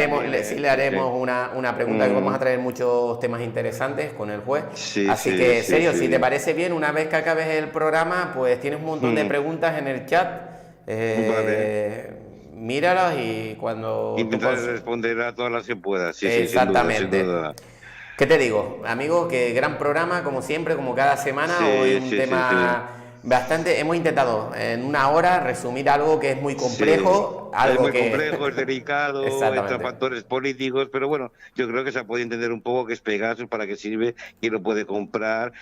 haremos una pregunta, que vamos a traer muchos temas interesantes con el juez. Así que, Sergio, si te parece bien, una vez que acabes el programa, pues tienes un montón de preguntas en el chat. míralos y cuando... Intentar responder a todas las que puedas. Sí, exactamente. Sí, sin duda. ¿Qué te digo, amigos? Que gran programa, como siempre, como cada semana. Sí, Hoy un sí, tema bastante... Hemos intentado en una hora resumir algo que es muy complejo. Sí, algo es muy que... complejo, es delicado, entra factores políticos, pero bueno, yo creo que se puede entender un poco qué es Pegasus, para qué sirve, quién lo puede comprar,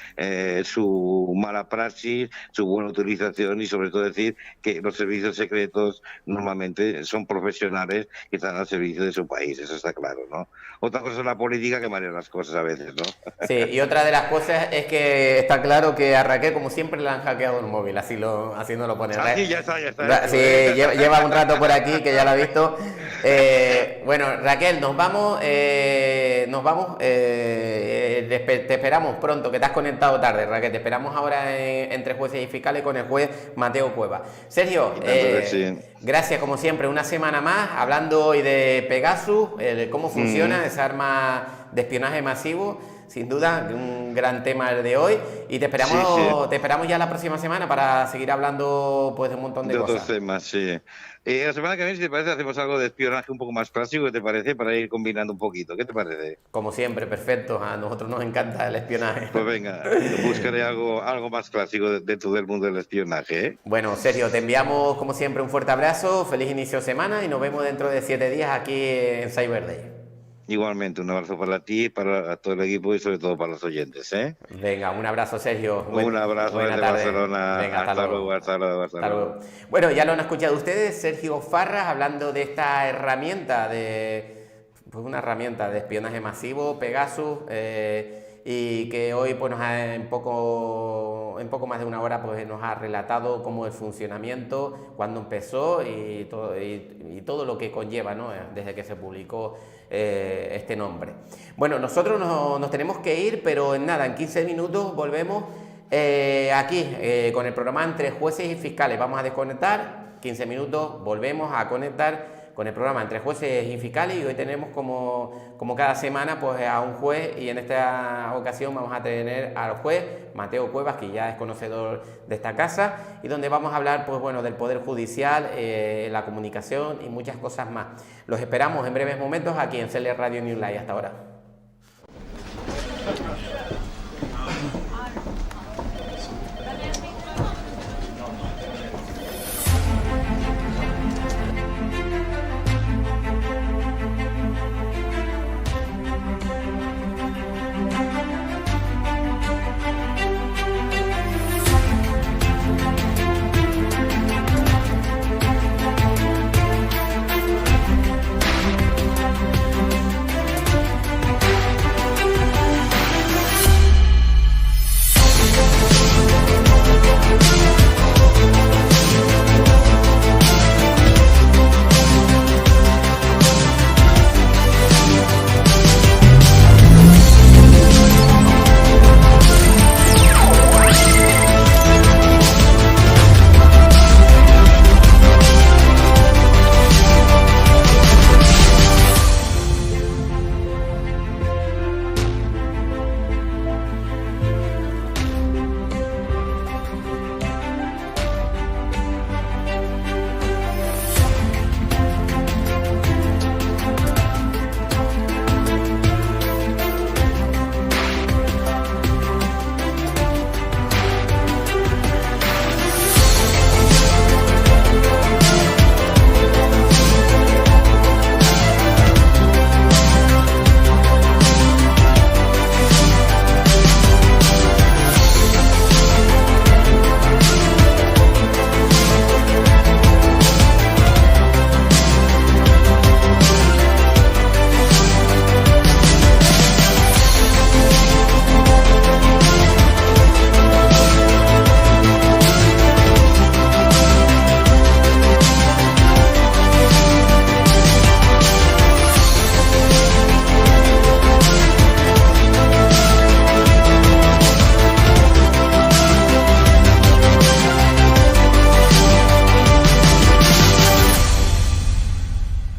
su mala praxis, su buena utilización y sobre todo decir que los servicios secretos normalmente son profesionales que están al servicio de su país, eso está claro, ¿no? Otra cosa es la política que marea las cosas a veces, ¿no? Sí, y otra de las cosas es que está claro que a Raquel, como siempre, le han hackeado el móvil, así no lo pone. Sí, ya está. Sí, lleva un rato por aquí, que ya lo ha visto. Bueno, Raquel, nos vamos, te esperamos pronto, que te has conectado tarde, Raquel, te esperamos ahora entre jueces y fiscales con el juez Mateo Cueva. Sergio, gracias como siempre, una semana más, hablando hoy de Pegasus, cómo funciona esa arma de espionaje masivo. Sin duda, un gran tema el de hoy, y te esperamos ya la próxima semana para seguir hablando pues de un montón de cosas. Otros temas, sí. La semana que viene, si te parece, hacemos algo de espionaje un poco más clásico, ¿qué te parece? Para ir combinando un poquito, ¿qué te parece? Como siempre, perfecto, a nosotros nos encanta el espionaje. Pues venga, buscaré algo más clásico de todo el mundo del espionaje, ¿eh? Bueno, Sergio, te enviamos como siempre un fuerte abrazo, feliz inicio de semana y nos vemos dentro de 7 días aquí en Cyber Day. Igualmente, un abrazo para ti, para todo el equipo y sobre todo para los oyentes, ¿eh? Venga, un abrazo, Sergio. Un abrazo desde Barcelona. Venga, hasta luego. Bueno, ya lo han escuchado ustedes, Sergio Farras, hablando de esta herramienta una herramienta de espionaje masivo, Pegasus, y que hoy pues en poco más de una hora pues nos ha relatado cómo el funcionamiento, cuándo empezó y todo lo que conlleva, ¿no? Desde que se publicó este nombre. Bueno, nosotros nos tenemos que ir, pero en 15 minutos volvemos aquí con el programa Entre Jueces y Fiscales. Vamos a desconectar, 15 minutos, volvemos a conectar con el programa Entre Jueces y Fiscales, y hoy tenemos como cada semana pues a un juez, y en esta ocasión vamos a tener al juez Mateo Cuevas, que ya es conocedor de esta casa, y donde vamos a hablar pues bueno del Poder Judicial, la comunicación y muchas cosas más. Los esperamos en breves momentos aquí en CL Radio New Live. Hasta ahora.